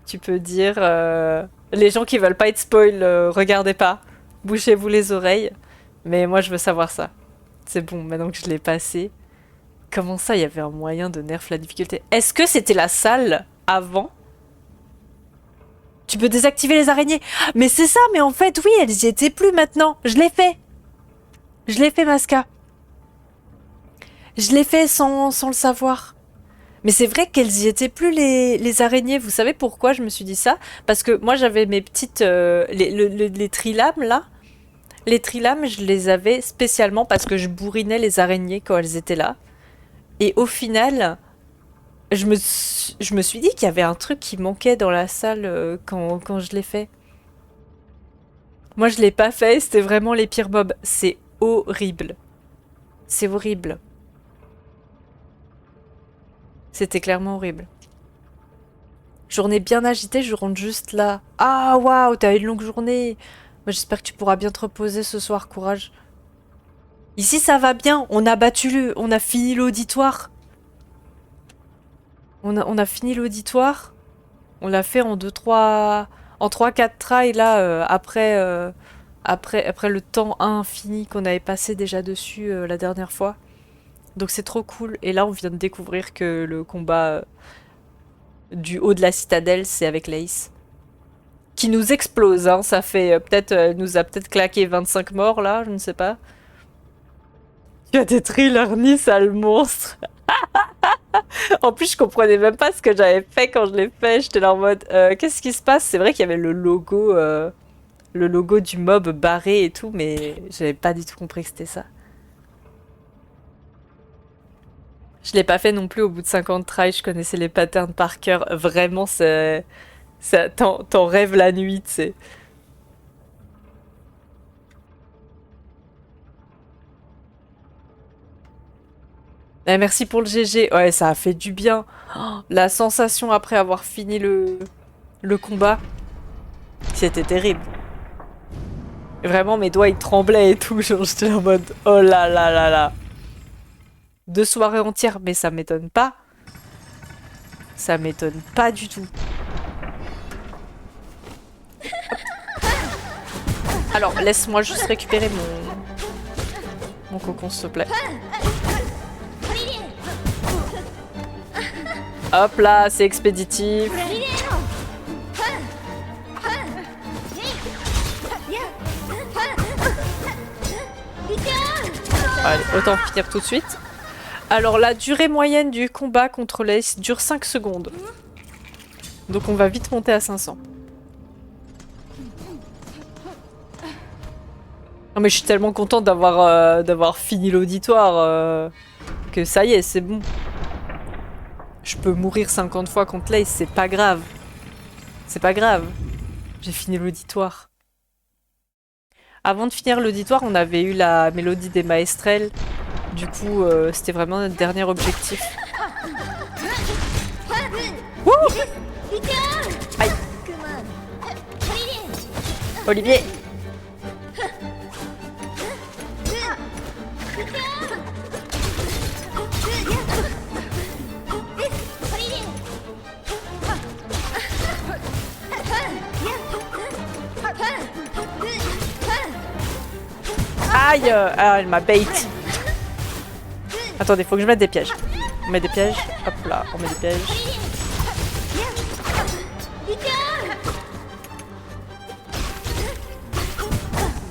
Tu peux dire, les gens qui veulent pas être spoil, regardez pas, bouchez-vous les oreilles. Mais moi je veux savoir ça. C'est bon, maintenant que je l'ai passé. Comment ça, il y avait un moyen de nerf la difficulté? Est-ce que c'était la salle avant? Tu peux désactiver les araignées. Mais c'est ça, mais en fait, oui, elles y étaient plus maintenant. Je l'ai fait. Je l'ai fait, Masca. Je l'ai fait sans le savoir. Mais c'est vrai qu'elles y étaient plus les araignées. Vous savez pourquoi je me suis dit ça? Parce que moi j'avais mes petites... les trilames là. Les trilames, je les avais spécialement parce que je bourrinais les araignées quand elles étaient là. Et au final, je me suis dit qu'il y avait un truc qui manquait dans la salle quand je l'ai fait. Moi je l'ai pas fait, c'était vraiment les pires mobs. C'est horrible. C'est horrible. C'était clairement horrible. Journée bien agitée, je rentre juste là. Ah waouh, t'as une longue journée. Moi, j'espère que tu pourras bien te reposer ce soir, courage. Ici ça va bien, on a fini l'auditoire. On a fini l'auditoire. On l'a fait en 2-3... En 3-4 tries là, après le temps infini qu'on avait passé déjà dessus la dernière fois. Donc c'est trop cool. Et là on vient de découvrir que le combat du haut de la citadelle, c'est avec l'Ace. Qui nous explose, hein. Ça fait nous a peut-être claqué 25 morts là, je ne sais pas. Tu as détruit leur nid, sale monstre. En plus, je comprenais même pas ce que j'avais fait quand je l'ai fait. J'étais là en mode, qu'est-ce qui se passe? C'est vrai qu'il y avait le logo du mob barré et tout, mais j'avais pas du tout compris que c'était ça. Je l'ai pas fait non plus au bout de 50 tries, je connaissais les patterns par cœur. Vraiment, t'en rêves la nuit, tu sais. Eh, merci pour le GG. Ouais, ça a fait du bien. Oh, la sensation après avoir fini le combat, c'était terrible. Vraiment, mes doigts ils tremblaient et tout. Genre, j'étais en mode oh là là là là. 2 soirées entières, mais ça m'étonne pas. Ça m'étonne pas du tout. Alors, laisse-moi juste récupérer mon cocon, s'il te plaît. Hop là, c'est expéditif. Allez, autant finir tout de suite. Alors, la durée moyenne du combat contre l'Ace dure 5 secondes. Donc on va vite monter à 500. Non mais je suis tellement contente d'avoir fini l'auditoire que ça y est, c'est bon. Je peux mourir 50 fois contre Lace, c'est pas grave. C'est pas grave. J'ai fini l'auditoire. Avant de finir l'auditoire, on avait eu la mélodie des maestrels. Du coup, c'était vraiment notre dernier objectif. Wouh! Aïe! Olivier! Aïe! Ah, elle m'a bait. Attendez, faut que je mette des pièges. On met des pièges. Hop là, on met des pièges.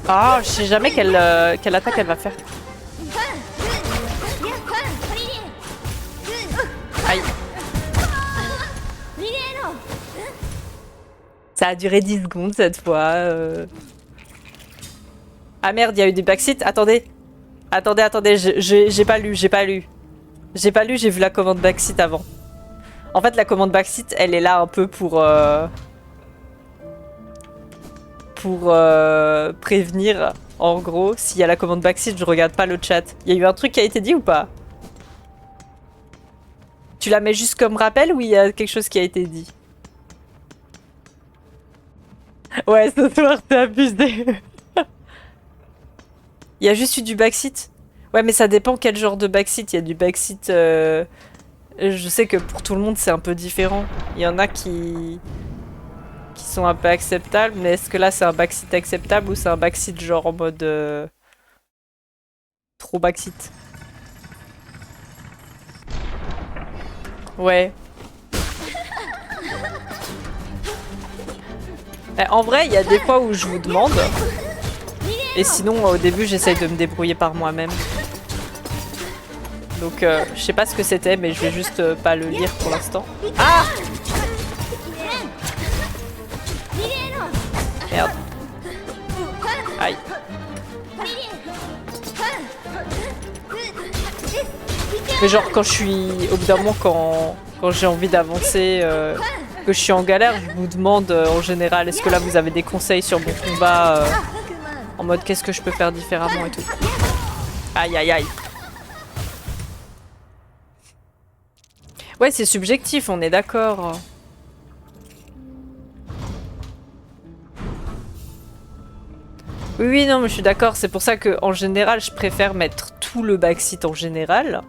Ah, je sais jamais quelle attaque elle va faire. Aïe. Ça a duré 10 secondes cette fois. Ah merde, il y a eu des backseats. Attendez. Attendez, j'ai pas lu, j'ai vu la commande backseat avant. En fait, la commande backseat, elle est là un peu pour prévenir, en gros, s'il y a la commande backseat, je regarde pas le chat. Il y a eu un truc qui a été dit ou pas? Tu la mets juste comme rappel ou il y a quelque chose qui a été dit? Ouais, ce soir, t'es abusé. Il y a juste eu du backseat? Ouais, mais ça dépend quel genre de backseat. Il y a du backseat... Je sais que pour tout le monde, c'est un peu différent. Il y en a qui sont un peu acceptables, mais est-ce que là, c'est un backseat acceptable ou c'est un backseat genre en mode... trop backseat? Ouais. En vrai, il y a des fois où je vous demande. Et sinon, au début, j'essaye de me débrouiller par moi-même. Donc, je sais pas ce que c'était, mais je vais juste pas le lire pour l'instant. Ah! Merde. Aïe. Mais genre, quand je suis... Au bout d'un moment, quand j'ai envie d'avancer, que je suis en galère, je vous demande en général, est-ce que là, vous avez des conseils sur mon combat en mode, qu'est-ce que je peux faire différemment et tout. Aïe, aïe, aïe. Ouais, c'est subjectif, on est d'accord. Oui, oui, non, mais je suis d'accord. C'est pour ça que en général, je préfère mettre tout le backseat en général.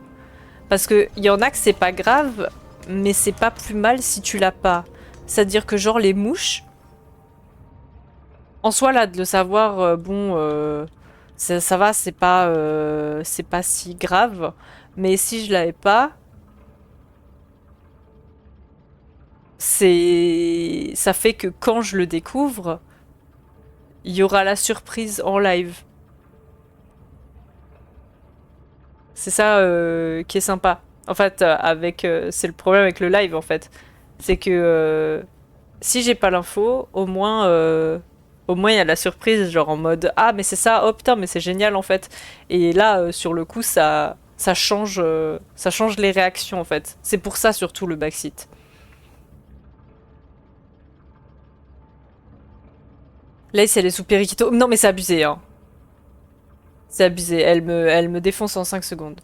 Parce qu'il y en a que c'est pas grave, mais c'est pas plus mal si tu l'as pas. C'est-à-dire que genre les mouches... En soi, là, de le savoir, bon... ça va, c'est pas si grave. Mais si je l'avais pas... Ça fait que quand je le découvre, il y aura la surprise en live. C'est ça qui est sympa. En fait, c'est le problème avec le live en fait. C'est que si j'ai pas l'info, au moins il y a la surprise, genre en mode ah mais c'est ça, oh putain mais c'est génial en fait. Et là sur le coup ça change les réactions en fait. C'est pour ça surtout le backseat. Là c'est les sous Periquito. Non mais c'est abusé hein. C'est abusé. Elle me défonce en 5 secondes.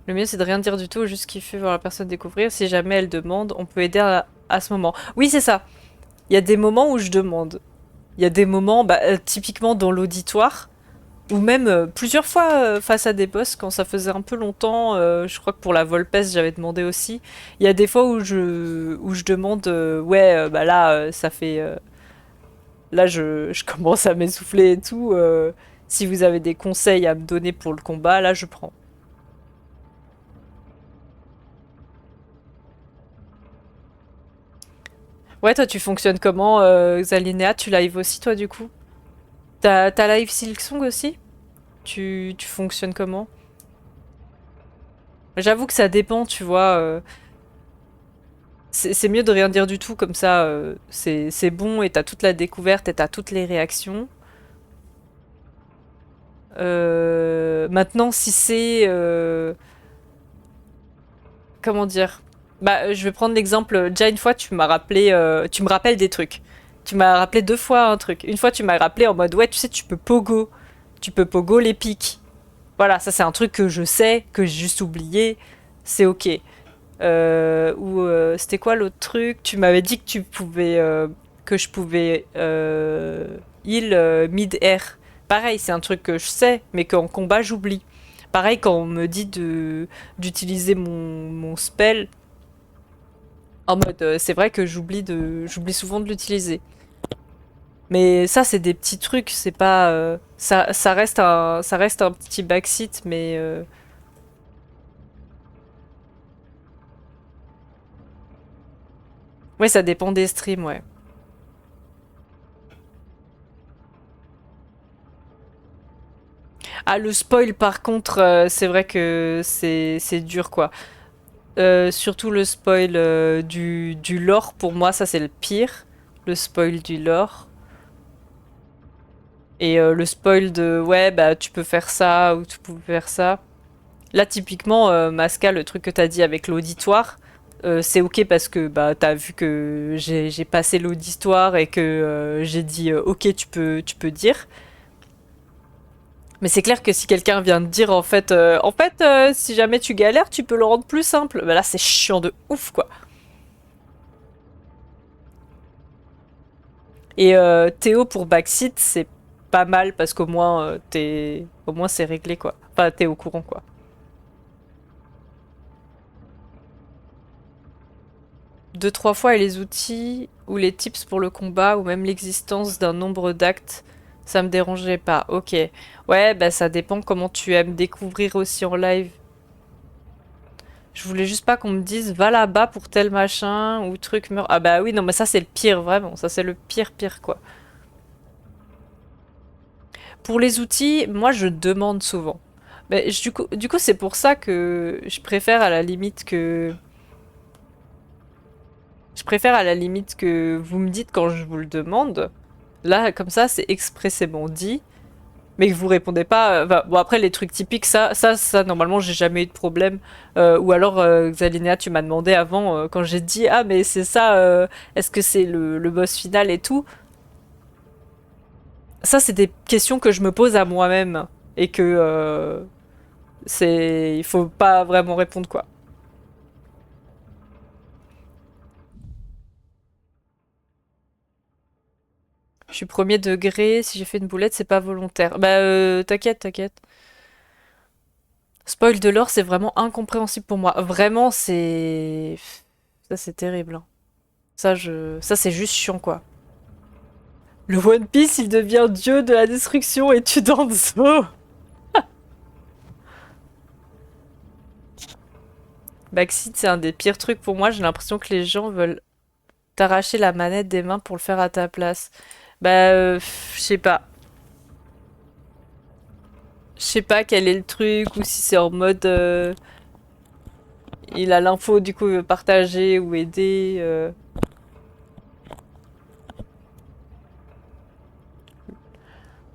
Le mieux c'est de rien dire du tout, juste kiffer voir la personne découvrir. Si jamais elle demande, on peut aider à ce moment. Oui c'est ça. Il y a des moments où je demande. Il y a des moments, typiquement dans l'auditoire, ou même plusieurs fois face à des boss quand ça faisait un peu longtemps. Je crois que pour la Volpes j'avais demandé aussi. Il y a des fois où je demande, là ça fait, là je commence à m'essouffler et tout. Si vous avez des conseils à me donner pour le combat, là je prends. Ouais, toi tu fonctionnes comment, Xalinéa? Tu live aussi toi du coup? T'as live Silksong aussi? Tu fonctionnes comment? J'avoue que ça dépend, tu vois. C'est mieux de rien dire du tout, comme ça c'est bon et t'as toute la découverte et t'as toutes les réactions. Maintenant, si c'est... comment dire? Bah, je vais prendre l'exemple. Déjà, une fois, tu m'as rappelé... tu me rappelles des trucs. Tu m'as rappelé 2 fois un truc. Une fois, tu m'as rappelé en mode, ouais, tu sais, tu peux pogo. Tu peux pogo les pics. Voilà, ça, c'est un truc que je sais, que j'ai juste oublié. C'est ok. Ou c'était quoi l'autre truc? Tu m'avais dit que tu pouvais... que je pouvais... heal mid-air. Pareil, c'est un truc que je sais, mais qu'en combat, j'oublie. Pareil, quand on me dit de d'utiliser mon spell, en mode, c'est vrai que j'oublie souvent de l'utiliser. Mais ça, c'est des petits trucs, c'est pas, ça reste un petit backseat, mais ouais, ça dépend des streams, ouais. Ah, le spoil, par contre, c'est vrai que c'est dur, quoi. Surtout le spoil du lore, pour moi, ça c'est le pire. Le spoil du lore. Et le spoil de ouais, bah tu peux faire ça ou tu peux faire ça. Là, typiquement, Masca, le truc que t'as dit avec l'auditoire, c'est ok parce que bah t'as vu que j'ai passé l'auditoire et que j'ai dit ok, tu peux dire. Mais c'est clair que si quelqu'un vient te dire si jamais tu galères, tu peux le rendre plus simple. Bah là, c'est chiant de ouf, quoi. Et Théo pour backseat, c'est pas mal parce qu'au moins au moins c'est réglé, quoi. Enfin, t'es au courant, quoi. 2, 3 fois et les outils ou les tips pour le combat ou même l'existence d'un nombre d'actes, ça me dérangeait pas. Ok. Ouais, bah ça dépend comment tu aimes découvrir aussi en live. Je voulais juste pas qu'on me dise va là-bas pour tel machin ou truc meurt. Ah bah oui, non, mais ça c'est le pire, vraiment. Ça c'est le pire, pire, quoi. Pour les outils, moi je demande souvent. Mais du coup c'est pour ça que je préfère à la limite que... Je préfère à la limite que vous me dites quand je vous le demande. Là, comme ça, c'est expressément dit. Mais que vous répondez pas. Bon, après, les trucs typiques, ça normalement, j'ai jamais eu de problème. Ou alors, Xalinea, tu m'as demandé avant, quand j'ai dit, ah, mais c'est ça, est-ce que c'est le boss final et tout? Ça, c'est des questions que je me pose à moi-même. Et que, il faut pas vraiment répondre, quoi. Je suis premier degré, si j'ai fait une boulette, c'est pas volontaire. Bah, t'inquiète, t'inquiète. Spoil de l'or, c'est vraiment incompréhensible pour moi. Vraiment, c'est... Ça, c'est terrible, hein. Ça, c'est juste chiant, quoi. Le One Piece, il devient dieu de la destruction et tu Danzo. Backseat, c'est un des pires trucs pour moi. J'ai l'impression que les gens veulent t'arracher la manette des mains pour le faire à ta place. Bah, je sais pas. Je sais pas quel est le truc ou si c'est en mode... il a l'info, du coup, il veut partager ou aider.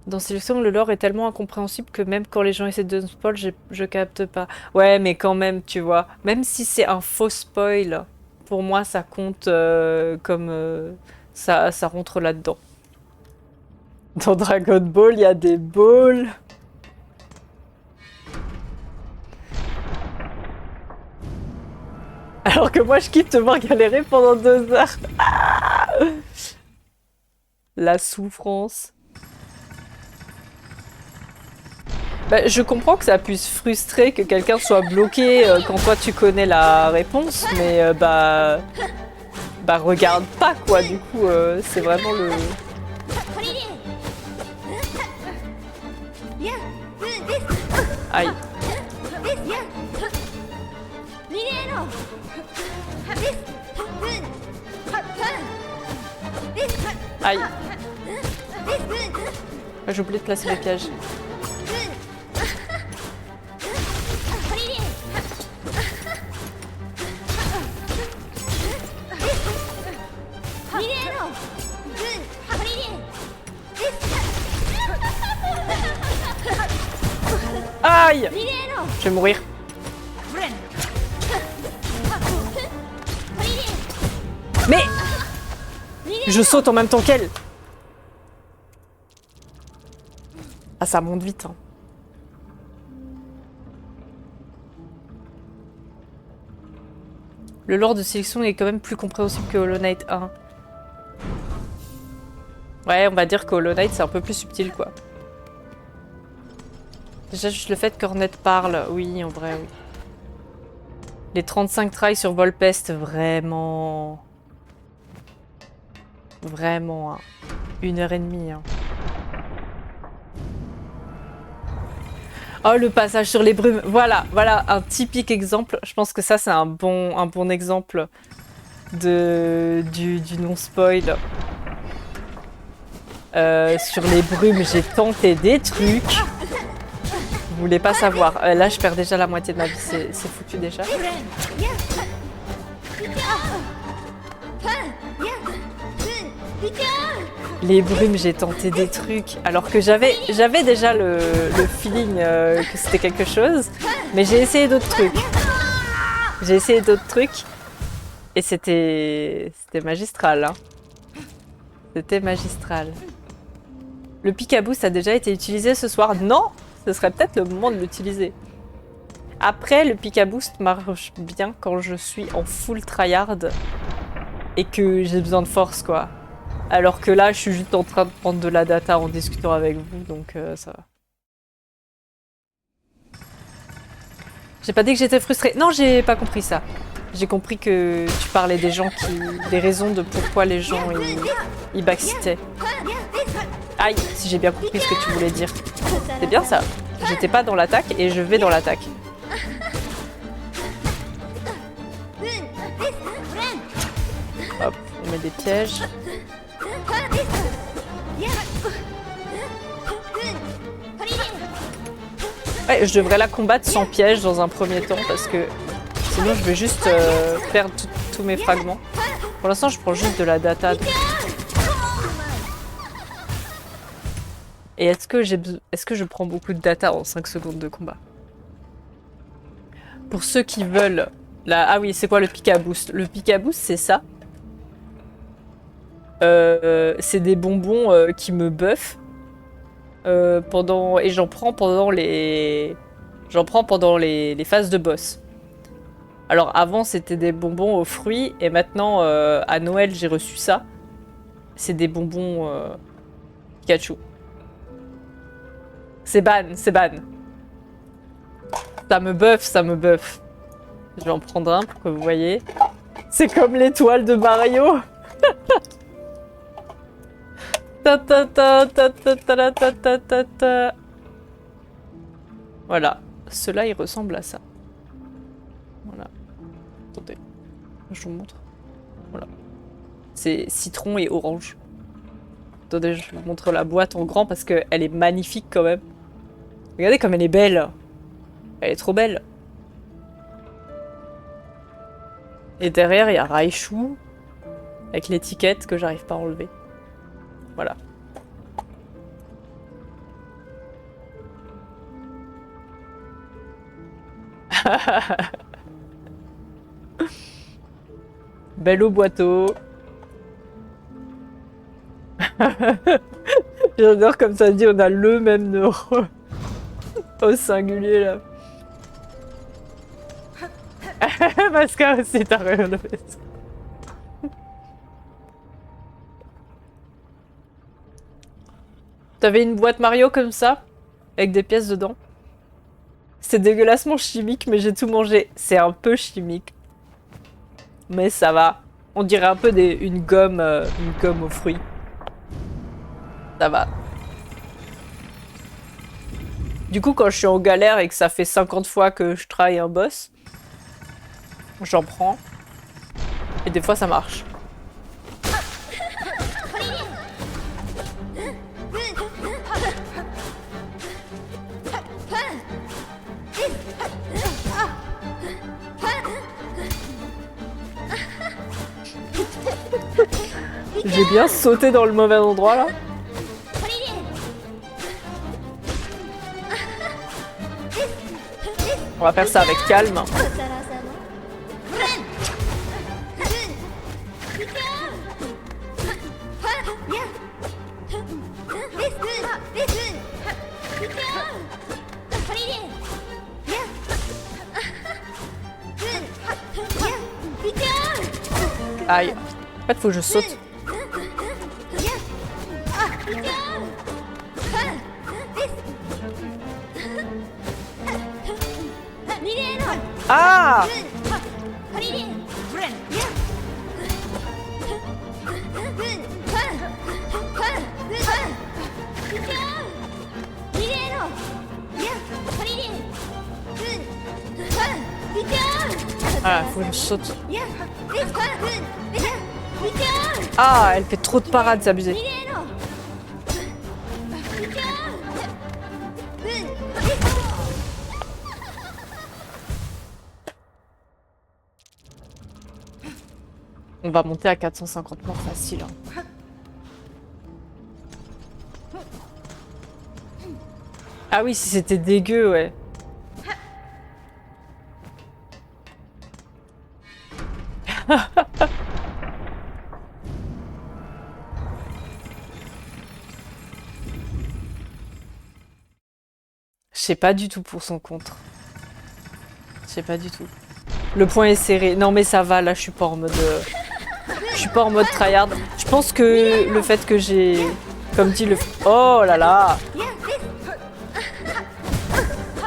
Dans Sélection, le lore est tellement incompréhensible que même quand les gens essaient de spoil, je capte pas. Ouais, mais quand même, tu vois. Même si c'est un faux spoil, pour moi, ça compte comme... ça rentre là-dedans. Dans Dragon Ball, il y a des balls. Alors que moi, je quitte te voir galérer pendant 2 heures. La souffrance. Bah, je comprends que ça puisse frustrer que quelqu'un soit bloqué quand toi tu connais la réponse, mais bah regarde pas, quoi. Du coup, c'est vraiment le... Aïe. Aïe. Ah, j'ai oublié de placer les pièges. Aïe! Je vais mourir. Mais je saute en même temps qu'elle. Ah, ça monte vite. Hein. Le lore de sélection est quand même plus compréhensible que Hollow Knight 1. Ouais, on va dire que Hollow Knight c'est un peu plus subtil quoi. Déjà juste le fait qu'Ornette parle, oui en vrai oui. Les 35 tries sur Volpest, vraiment... Vraiment, hein. 1h30. Hein. Oh, le passage sur les brumes. Voilà, voilà un typique exemple. Je pense que ça, c'est un bon exemple du non-spoil. Sur les brumes, j'ai tenté des trucs. Vous voulez pas savoir. Là, je perds déjà la moitié de ma vie. C'est foutu déjà. Les brumes, j'ai tenté des trucs. Alors que j'avais déjà le feeling que c'était quelque chose. Mais j'ai essayé d'autres trucs. Et c'était magistral. Hein. C'était magistral. Le pick à boost a déjà été utilisé ce soir. Non, ce serait peut-être le moment de l'utiliser. Après, le pick à boost marche bien quand je suis en full tryhard et que j'ai besoin de force, quoi. Alors que là, je suis juste en train de prendre de la data en discutant avec vous, donc ça va. J'ai pas dit que j'étais frustrée. Non, j'ai pas compris ça. J'ai compris que tu parlais des gens des raisons de pourquoi les gens ils backseataient. Aïe, si j'ai bien compris ce que tu voulais dire. C'est bien ça. J'étais pas dans l'attaque et je vais dans l'attaque. Hop, on met des pièges. Ouais, je devrais la combattre sans piège dans un premier temps parce que sinon je vais juste perdre tous mes fragments. Pour l'instant, je prends juste de la data. Donc... Et est-ce que je prends beaucoup de data en 5 secondes de combat? Pour ceux qui veulent... Ah oui, c'est quoi le pick à boost? Le pick à boost, c'est ça. C'est des bonbons qui me buffent. Et j'en prends pendant les phases de boss. Alors avant c'était des bonbons aux fruits et maintenant à Noël j'ai reçu ça. C'est des bonbons Pikachu. C'est ban. Ça me buff. Je vais en prendre un pour que vous voyez. C'est comme l'étoile de Mario. Voilà, cela il ressemble à ça. Voilà. Attendez, je vous montre. Voilà. C'est citron et orange. Attendez, je vous montre la boîte en grand parce qu'elle est magnifique quand même. Regardez comme elle est belle. Elle est trop belle. Et derrière, il y a Raichu avec l'étiquette que j'arrive pas à enlever. Voilà. Bello boiteau. J'adore comme ça dit, on a le même neuro. Au singulier là. Masca aussi, t'as rien de fait. T'avais une boîte Mario comme ça, avec des pièces dedans. C'est dégueulassement chimique, mais j'ai tout mangé. C'est un peu chimique. Mais ça va. On dirait un peu une gomme aux fruits. Ça va. Du coup, quand je suis en galère et que ça fait 50 fois que je try un boss, j'en prends. Et des fois, ça marche. J'ai bien sauté dans le mauvais endroit là. On va faire ça avec calme. Aïe. En fait, faut que je saute. Ah! Ah, faut que je saute. Ah, elle fait trop de parades, c'est abusé. On va monter à 450 morts facile. Hein. Ah oui, si c'était dégueu, ouais. Je sais pas du tout pour son contre. Je sais pas du tout. Le point est serré. Non mais ça va, là je suis pas en mode... Je suis pas en mode tryhard. Je pense que le fait que j'ai... Comme dit le... Oh là là!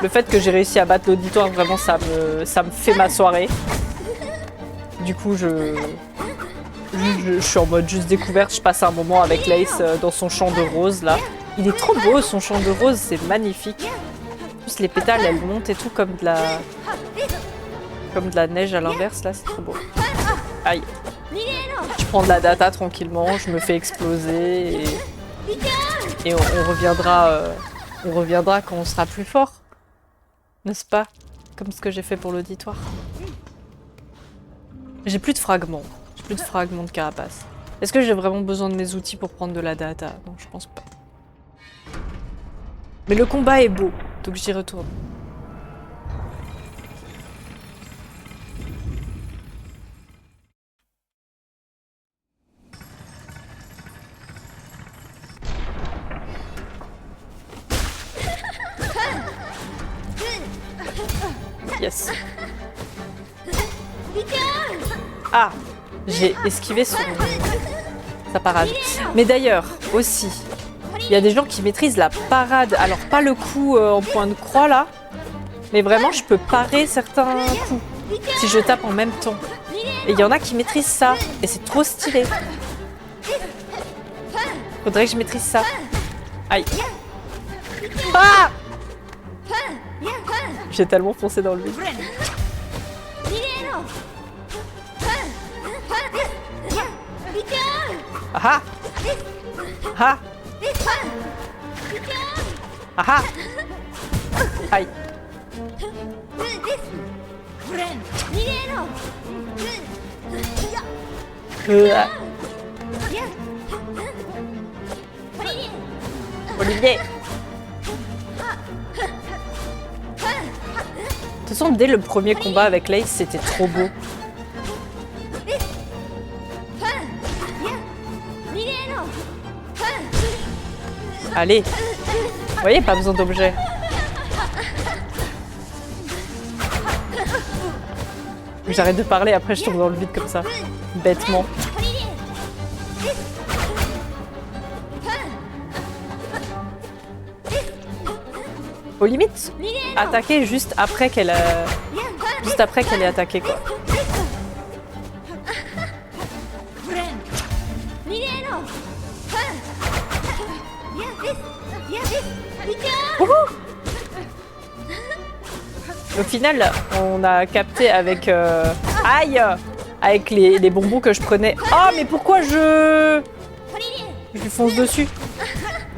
Le fait que j'ai réussi à battre l'auditoire, vraiment ça me fait ma soirée. Du coup je suis en mode juste découverte. Je passe un moment avec Lace dans son champ de roses là. Il est trop beau son champ de roses, c'est magnifique. En plus les pétales elles montent et tout comme de la neige à l'inverse là, c'est trop beau. Aïe. Je prends de la data tranquillement, je me fais exploser et on reviendra quand on sera plus fort. N'est-ce pas? Comme ce que j'ai fait pour l'auditoire. J'ai plus de fragments. J'ai plus de fragments de carapace. Est-ce que j'ai vraiment besoin de mes outils pour prendre de la data? Non, je pense pas. Mais le combat est beau, donc j'y retourne. Yes. Ah, j'ai esquivé sa parade. Mais d'ailleurs, aussi, il y a des gens qui maîtrisent la parade. Alors, pas le coup en point de croix, là. Mais vraiment, je peux parer certains coups si je tape en même temps. Et il y en a qui maîtrisent ça. Et c'est trop stylé. Faudrait que je maîtrise ça. Aïe. Ah! J'ai tellement foncé dans le vide. Ah ah! Ah ah! Aïe. Olivier! De toute façon, dès le premier combat avec Lace, c'était trop beau. Allez! Vous voyez, pas besoin d'objets. J'arrête de parler, après je tombe dans le vide comme ça. Bêtement. Aux limites, attaquer juste après qu'elle ait attaqué quoi. Au final, on a capté avec aïe, avec les bonbons que je prenais. Oh mais pourquoi je lui fonce dessus?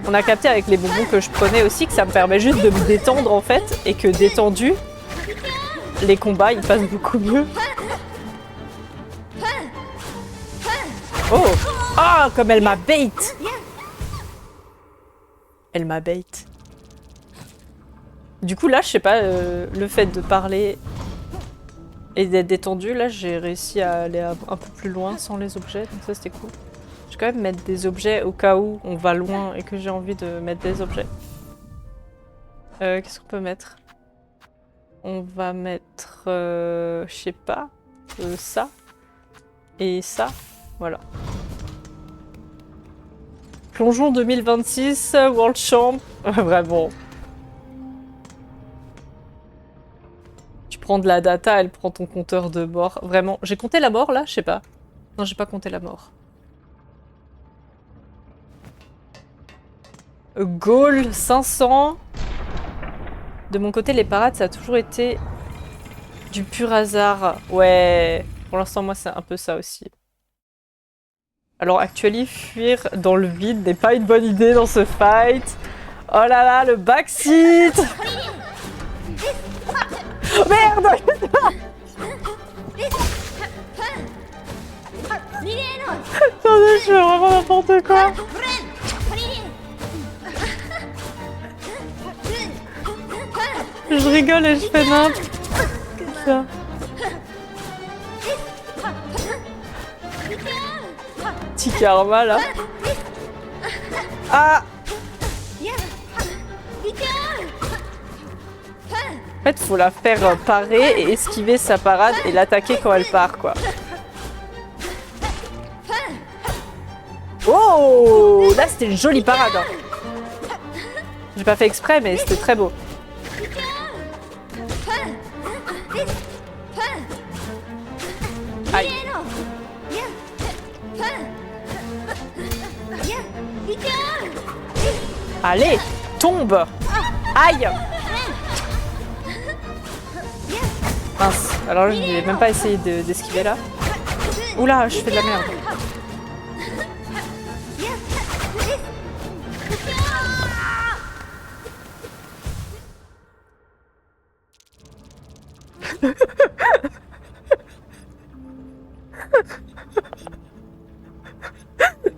On a capté avec les bonbons que je prenais aussi que ça me permet juste de me détendre en fait et que détendu, les combats ils passent beaucoup mieux. Oh! Ah, comme elle m'a bait! Elle m'a bait. Du coup, là, je sais pas, le fait de parler et d'être détendu, là, j'ai réussi à aller un peu plus loin sans les objets, donc ça, c'était cool. Je vais quand même mettre des objets au cas où on va loin et que j'ai envie de mettre des objets. Qu'est-ce qu'on peut mettre? On va mettre, je sais pas, ça et ça, voilà. Plongeon 2026, World Champ, vraiment. Tu prends de la data, elle prend ton compteur de mort, vraiment. J'ai compté la mort là, je sais pas. Non, j'ai pas compté la mort. Goal 500. De mon côté, les parades, ça a toujours été du pur hasard. Ouais, pour l'instant, moi, c'est un peu ça aussi. Alors, actuellement, fuir dans le vide n'est pas une bonne idée dans ce fight. Oh là là, le backseat. Merde. Attendez, je fais vraiment n'importe quoi. Je rigole et je fais n'importe quoi. Petit karma là. Ah! En fait, faut la faire parer et esquiver sa parade et l'attaquer quand elle part, quoi. Oh! Là, c'était une jolie parade. Hein. J'ai pas fait exprès, mais c'était très beau. Aïe. Allez, tombe. Aïe. Mince, alors là, je vais même pas essayer d'esquiver là. Oula, je fais de la merde.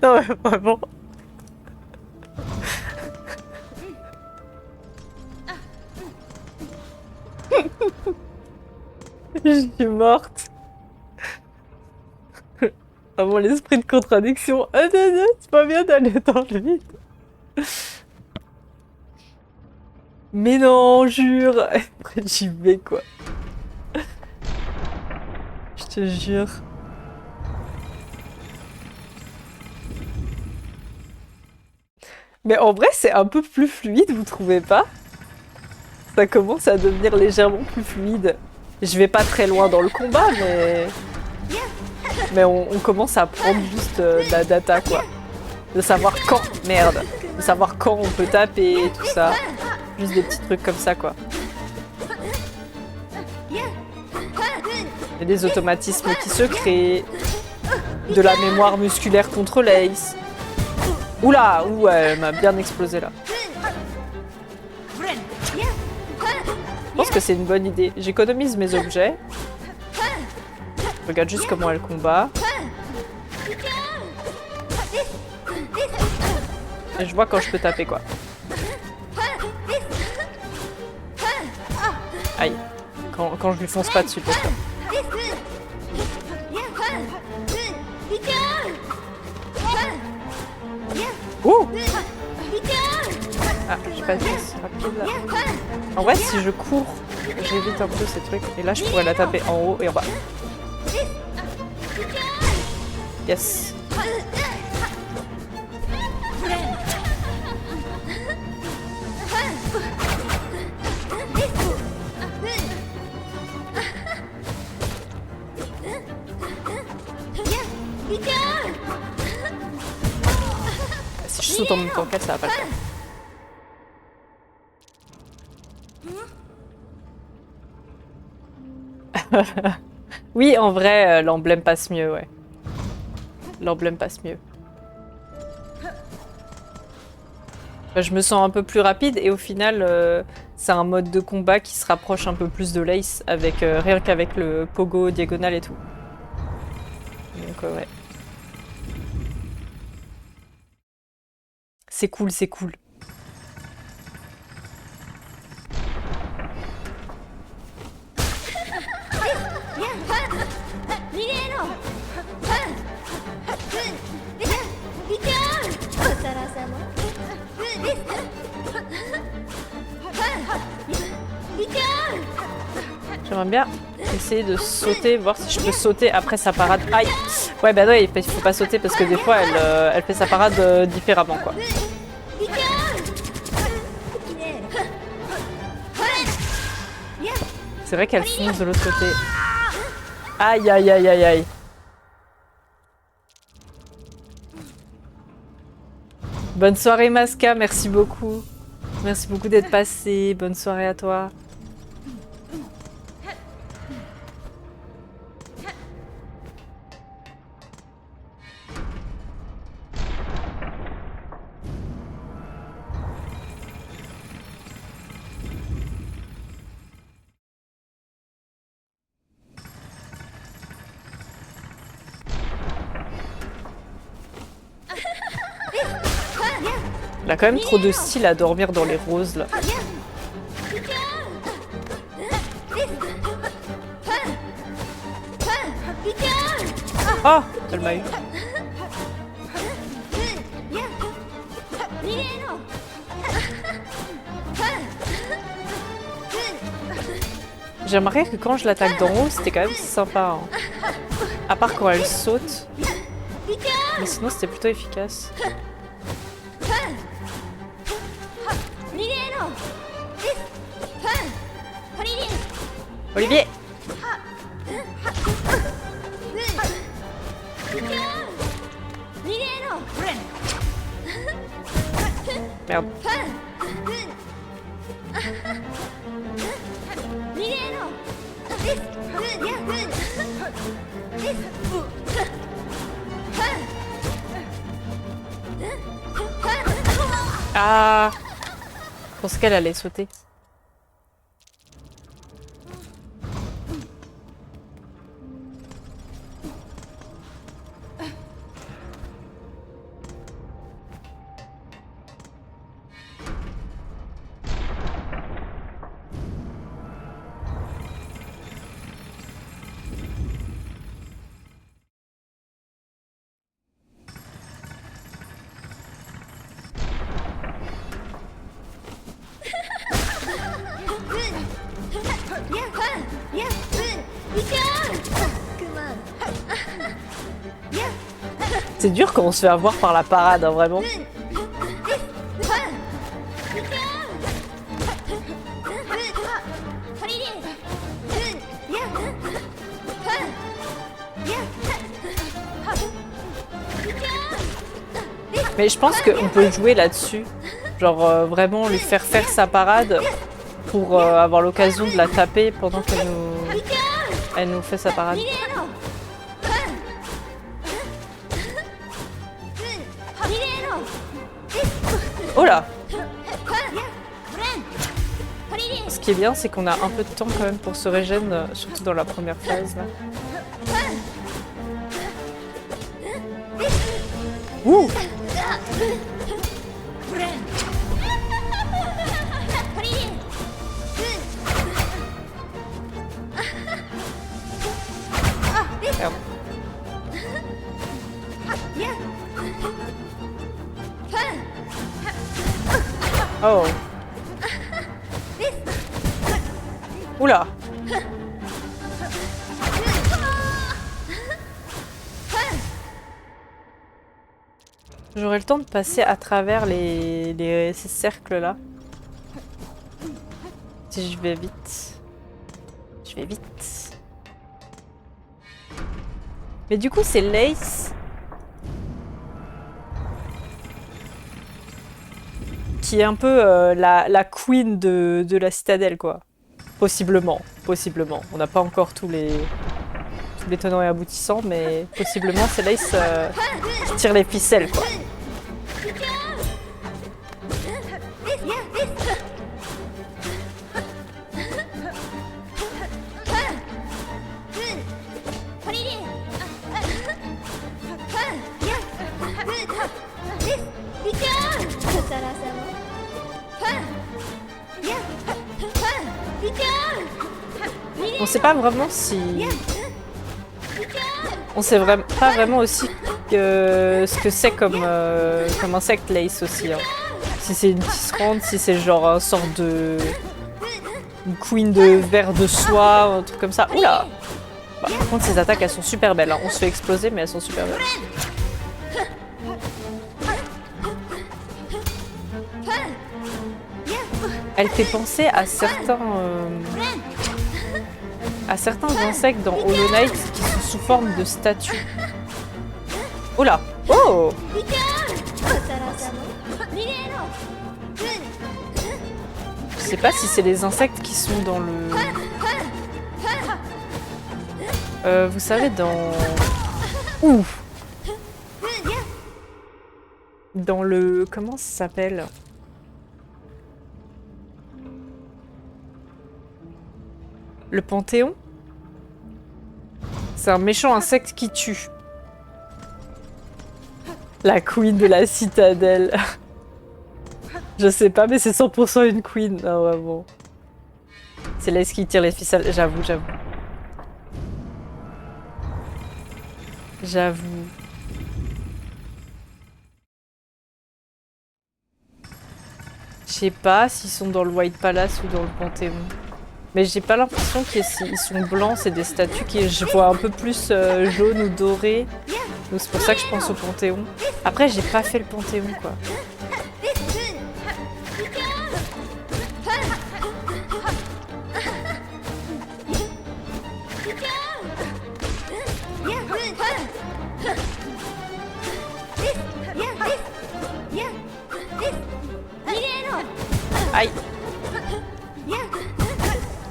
Non mais vraiment. Je suis morte. Vraiment l'esprit de contradiction. Ah non, non, c'est pas bien d'aller dans le vide. Mais non, jure. Après j'y vais quoi. Je te jure. Mais en vrai, c'est un peu plus fluide, vous trouvez pas? Ça commence à devenir légèrement plus fluide. Je vais pas très loin dans le combat, mais on commence à prendre juste de la data, quoi. De savoir quand, merde. De savoir quand on peut taper, tout ça. Juste des petits trucs comme ça, quoi. Il y a des automatismes qui se créent. De la mémoire musculaire contre l'Ace. Oula, ouh, elle m'a bien explosé là. Je pense que c'est une bonne idée. J'économise mes objets. Je regarde juste comment elle combat. Et je vois quand je peux taper quoi. Aïe. Quand je lui fonce pas dessus, pour ça. Ouh! Ah, j'ai pas été si rapide là. En vrai, si je cours, j'évite un peu ces trucs. Et là, je pourrais la taper en haut et en bas. Yes. Si je saute en même temps qu'elle, ça va pas le faire. Oui, en vrai, l'emblème passe mieux, ouais. L'emblème passe mieux. Je me sens un peu plus rapide et au final, c'est un mode de combat qui se rapproche un peu plus de l'Ace, avec rien qu'avec le pogo diagonal et tout. Donc ouais. C'est cool, c'est cool. J'aimerais bien essayer de sauter, voir si je peux sauter après sa parade. Aïe! Ouais, bah non, il faut pas sauter parce que des fois, elle fait sa parade différemment, quoi. C'est vrai qu'elle fonce de l'autre côté. Aïe, aïe, aïe, aïe, aïe. Bonne soirée, Masca, merci beaucoup. Merci beaucoup d'être passé. Bonne soirée à toi. Elle a quand même trop de style à dormir dans les roses, là. Oh, elle m'a eu. J'aimerais que quand je l'attaque d'en haut, c'était quand même sympa. Hein. À part quand elle saute. Mais sinon, c'était plutôt efficace. Olivier! Merde. Ah! Je pensais qu'elle allait sauter. C'est dur quand on se fait avoir par la parade, hein, vraiment. Mais je pense qu'on peut jouer là-dessus. Genre vraiment lui faire faire sa parade pour avoir l'occasion de la taper pendant qu'elle nous fait sa parade. Oh là! Ce qui est bien, c'est qu'on a un peu de temps quand même pour se régénérer, surtout dans la première phase. Là. Ouh! Merde. Oh. Oula. J'aurai le temps de passer à travers ces cercles là. Si je vais vite. Je vais vite. Mais du coup c'est Lace qui est un peu la queen de la citadelle, quoi. Possiblement, possiblement. On n'a pas encore tous les tenants et aboutissants, mais possiblement c'est Lace qui tire les ficelles, quoi. On sait pas vraiment si... On sait pas vraiment aussi ce que c'est comme insecte Lace aussi. Hein. Si c'est une tisserande, si c'est genre un sorte une queen de verre de soie, un truc comme ça. Oula! Bah, par contre, ces attaques, elles sont super belles. Hein. On se fait exploser, mais elles sont super belles. Elle fait penser à certains insectes dans Hollow Knight qui sont sous forme de statues. Oula! Oh! Je sais pas si c'est les insectes qui sont dans le... vous savez, dans... Ouh! Dans le... Comment ça s'appelle? Le Panthéon? C'est un méchant insecte qui tue. La queen de la citadelle. Je sais pas, mais c'est 100% une queen. Ah ouais, bon. C'est Lace qui tire les ficelles. J'avoue. Je sais pas s'ils sont dans le White Palace ou dans le Panthéon. Mais j'ai pas l'impression qu'ils sont blancs, c'est des statues qui je vois un peu plus jaune ou doré. Donc c'est pour ça que je pense au Panthéon. Après, j'ai pas fait le Panthéon, quoi. Aïe!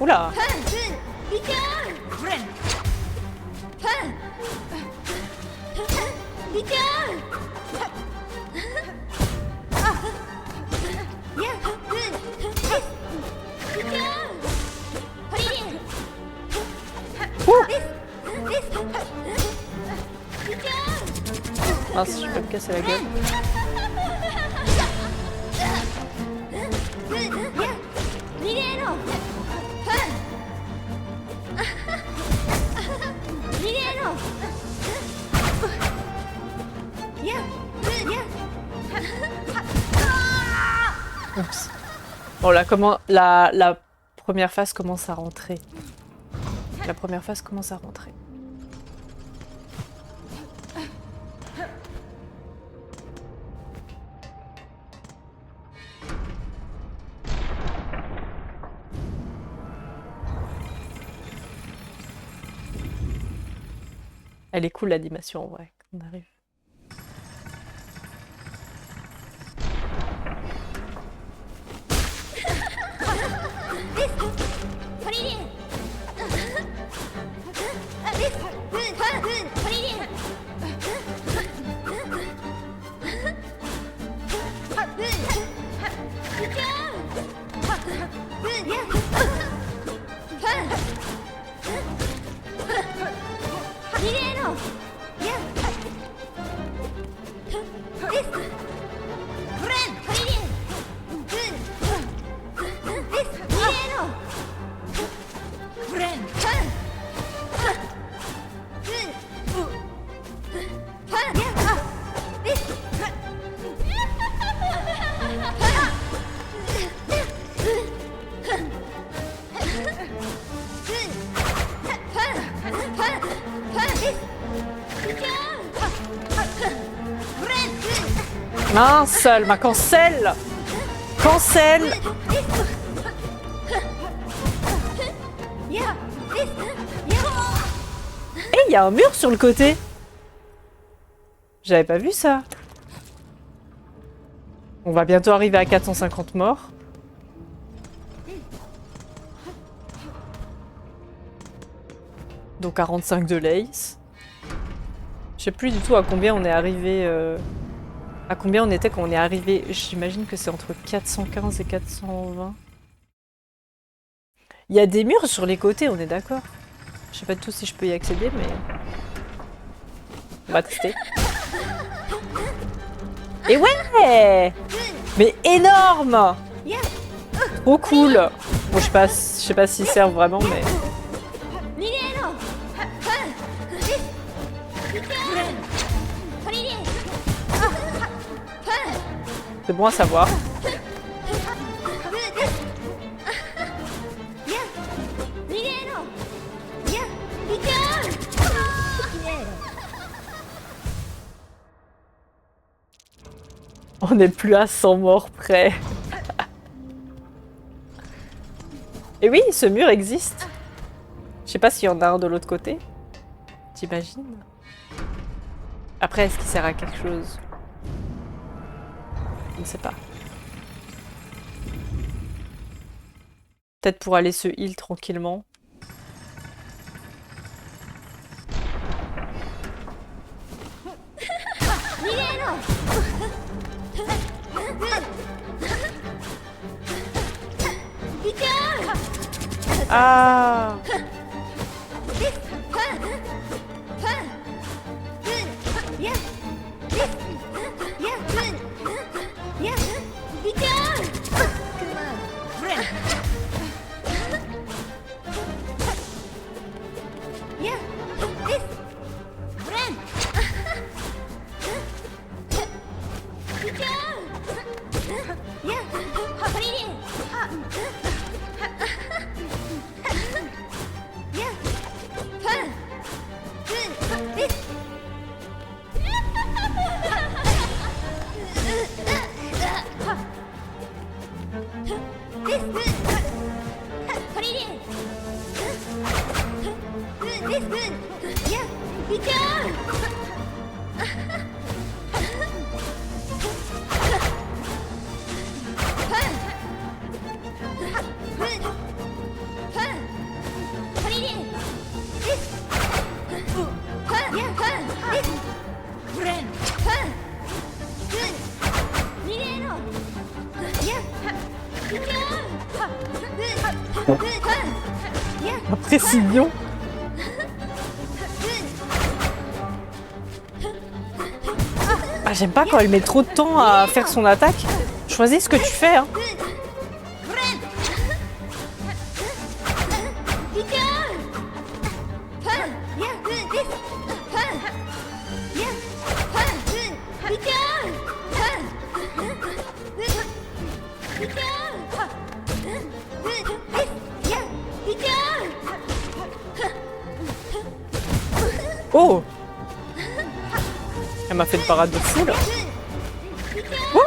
Oula! Mince, je peux me casser la gueule. Oups. Bon là, la première phase commence à rentrer. Elle est cool l'animation en vrai, quand on arrive. Mince, elle m'a cancel! Cancel! Et il y a un mur sur le côté! J'avais pas vu ça. On va bientôt arriver à 450 morts. Donc 45 de Lace. Je sais plus du tout à combien on est arrivé... À combien on était quand on est arrivé? J'imagine que c'est entre 415 et 420. Il y a des murs sur les côtés, on est d'accord? Je sais pas du tout si je peux y accéder, mais... On va tester. Et ouais! Mais énorme! Trop cool! Bon, je sais pas s'ils servent vraiment, mais... C'est bon à savoir. On n'est plus à 100 morts près. Et oui, ce mur existe. Je sais pas s'il y en a un de l'autre côté. T'imagines? Après, est-ce qu'il sert à quelque chose? Je ne sais pas. Peut-être pour aller se heal tranquillement. Ah! La précision. Ah, j'aime pas quand elle met trop de temps à faire son attaque. Choisis ce que tu fais, hein. Oh! Elle m'a fait une parade de fou, là. Wouh!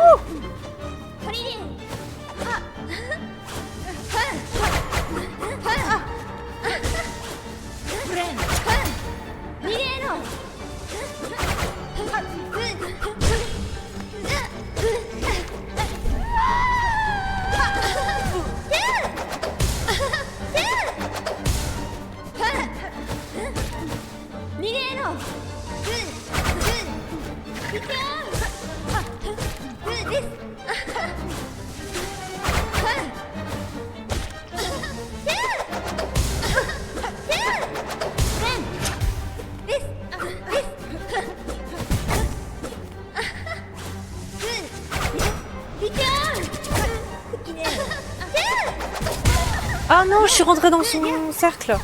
Ah non, je suis rentrée dans son cercle.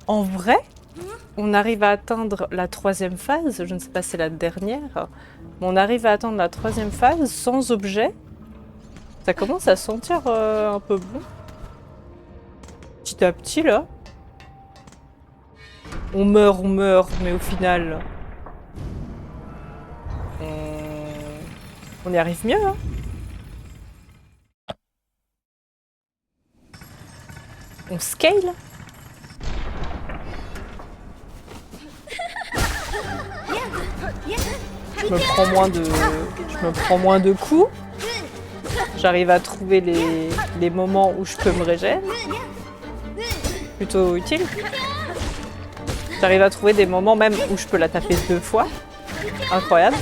En vrai, on arrive à atteindre la 3e phase. Je ne sais pas si c'est la dernière. Mais on arrive à atteindre la 3e phase sans objet. Ça commence à sentir un peu bon. Petit à petit, là. On meurt, mais au final... On y arrive mieux, hein. On scale. Je me prends moins de coups. J'arrive à trouver les moments où je peux me régénérer. Plutôt utile. J'arrive à trouver des moments même où je peux la taper 2 fois. Incroyable.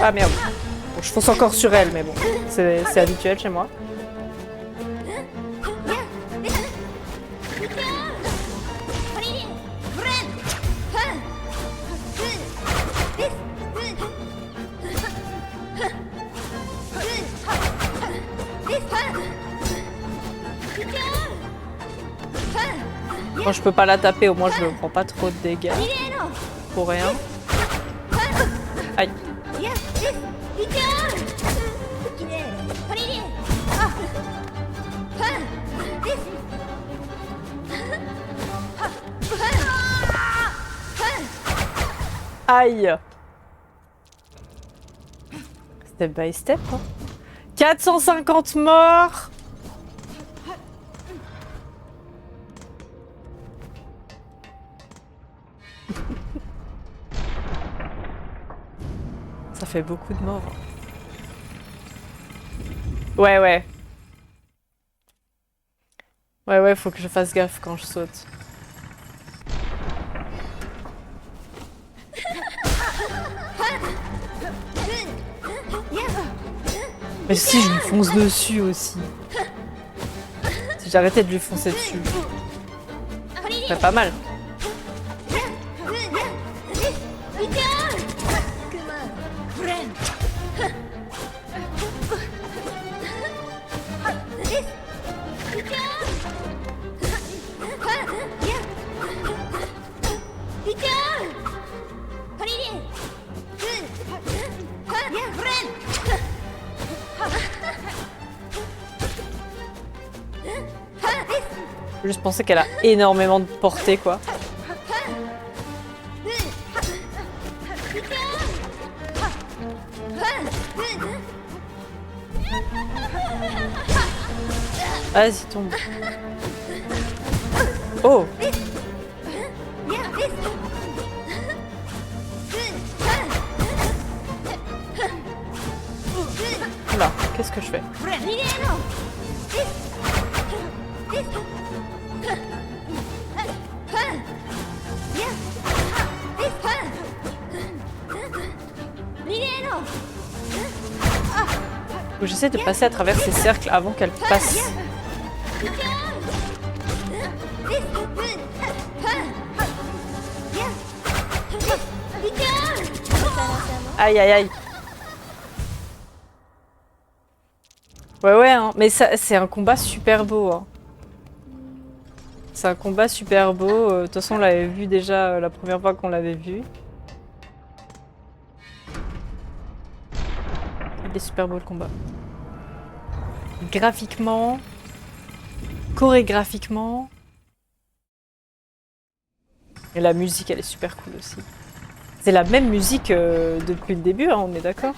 Ah merde. Bon, je fonce encore sur elle, mais bon, c'est habituel chez moi. Quand je peux pas la taper, au moins je ne prends pas trop de dégâts. Pour rien. Aïe. Aïe. Step by step, hein. 450 morts. Ça fait beaucoup de morts. Ouais, ouais. Ouais, ouais, faut que je fasse gaffe quand je saute. Mais si je lui fonce dessus aussi. Si j'arrêtais de lui foncer dessus. Ça ferait pas mal. Je juste pensais qu'elle a énormément de portée, quoi. Vas-y, tombe. Oh! Oula, qu'est-ce que je fais? J'essaie de passer à travers ces cercles avant qu'elle passe. Aïe aïe aïe. Ouais ouais, hein. Mais ça, c'est un combat super beau. Hein. C'est un combat super beau. De toute façon, on l'avait vu déjà la première fois qu'on l'avait vu. Il est super beau le combat. Graphiquement, chorégraphiquement. Et la musique, elle est super cool aussi. C'est la même musique depuis le début, hein, on est d'accord?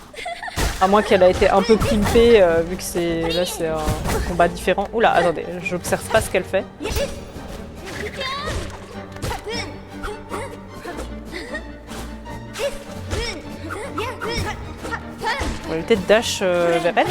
À moins qu'elle a été un peu pimpée, vu que c'est là c'est un combat différent. Oula, attendez, j'observe pas ce qu'elle fait. On va éviter de dash vers elle.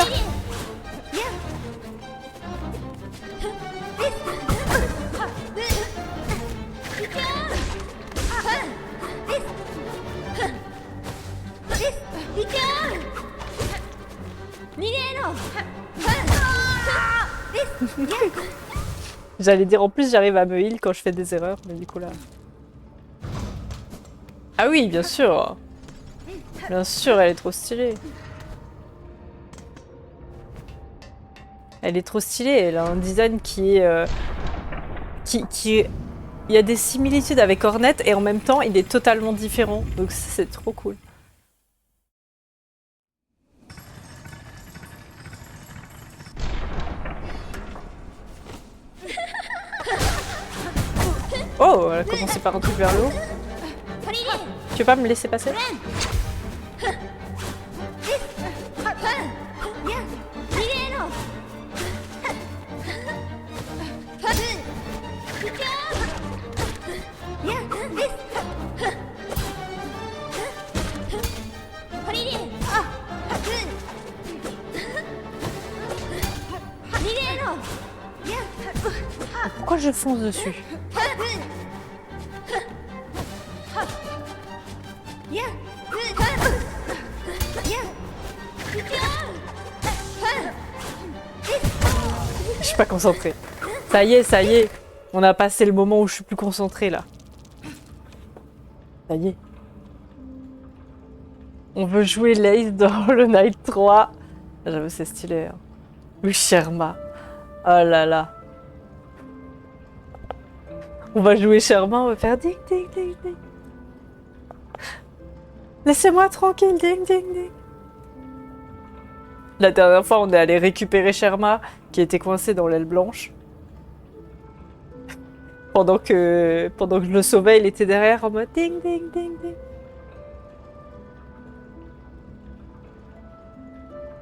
J'allais dire en plus j'arrive à me heal quand je fais des erreurs, mais du coup là... Ah oui, bien sûr. Bien sûr, elle est trop stylée. Elle est trop stylée, elle a un design qui est... Il y a des similitudes avec Hornet et en même temps il est totalement différent, donc c'est trop cool. Oh, elle a commencé par un truc vers le haut. Tu veux pas me laisser passer? Pourquoi je fonce dessus? Je suis pas concentrée. Ça y est. On a passé le moment où je suis plus concentrée là. Ça y est. On veut jouer l'Ace dans le Night 3. J'avoue, c'est stylé. Hein. Oui, Sherma. Oh là là. On va jouer Sherma, on va faire ding ding ding ding. Laissez-moi tranquille, ding ding ding. La dernière fois, on est allé récupérer Sherma, qui était coincée dans l'aile blanche. Pendant que je le sauvais, il était derrière en mode ding ding ding ding.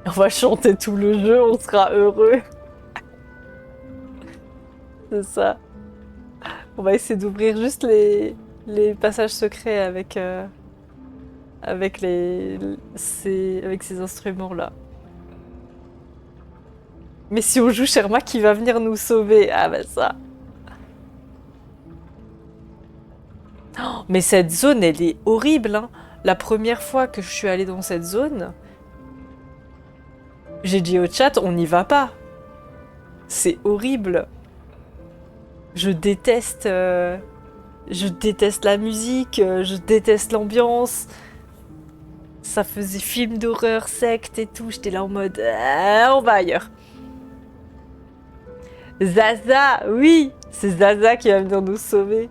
On va chanter tout le jeu, on sera heureux. C'est ça. On va essayer d'ouvrir juste les passages secrets avec, avec ces instruments-là. Mais si on joue Sherma, qui va venir nous sauver? Ah bah ça. Oh, mais cette zone, elle est horrible, hein. La première fois que je suis allée dans cette zone, j'ai dit au chat, on n'y va pas. C'est horrible. Je déteste la musique, je déteste l'ambiance. Ça faisait film d'horreur, secte et tout. J'étais là en mode, on va ailleurs. Zaza, oui, c'est Zaza qui va venir nous sauver.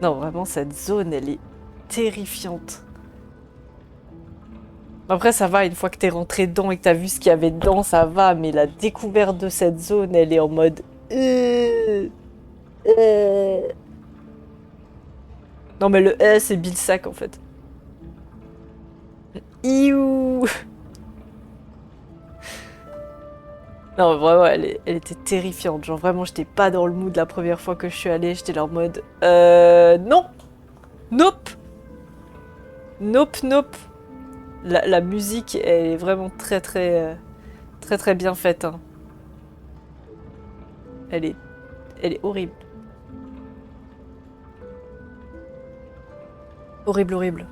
Non, vraiment, cette zone, elle est terrifiante. Après, ça va, une fois que t'es rentré dedans et que t'as vu ce qu'il y avait dedans, ça va, mais la découverte de cette zone, elle est en mode... Non, mais le c'est Bill Sack, en fait. Iouh. Non, vraiment, elle était terrifiante. Genre, vraiment, j'étais pas dans le mood la première fois que je suis allée. J'étais là en mode... non. Nope. Nope, nope. La musique est vraiment très, très, très, très bien faite. Hein. Elle est horrible. Horrible, horrible.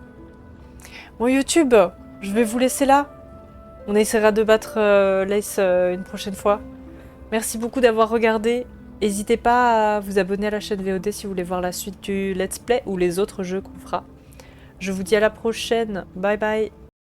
Bon, YouTube, je vais vous laisser là. On essaiera de battre Lace une prochaine fois. Merci beaucoup d'avoir regardé. N'hésitez pas à vous abonner à la chaîne VOD si vous voulez voir la suite du let's play ou les autres jeux qu'on fera. Je vous dis à la prochaine. Bye bye.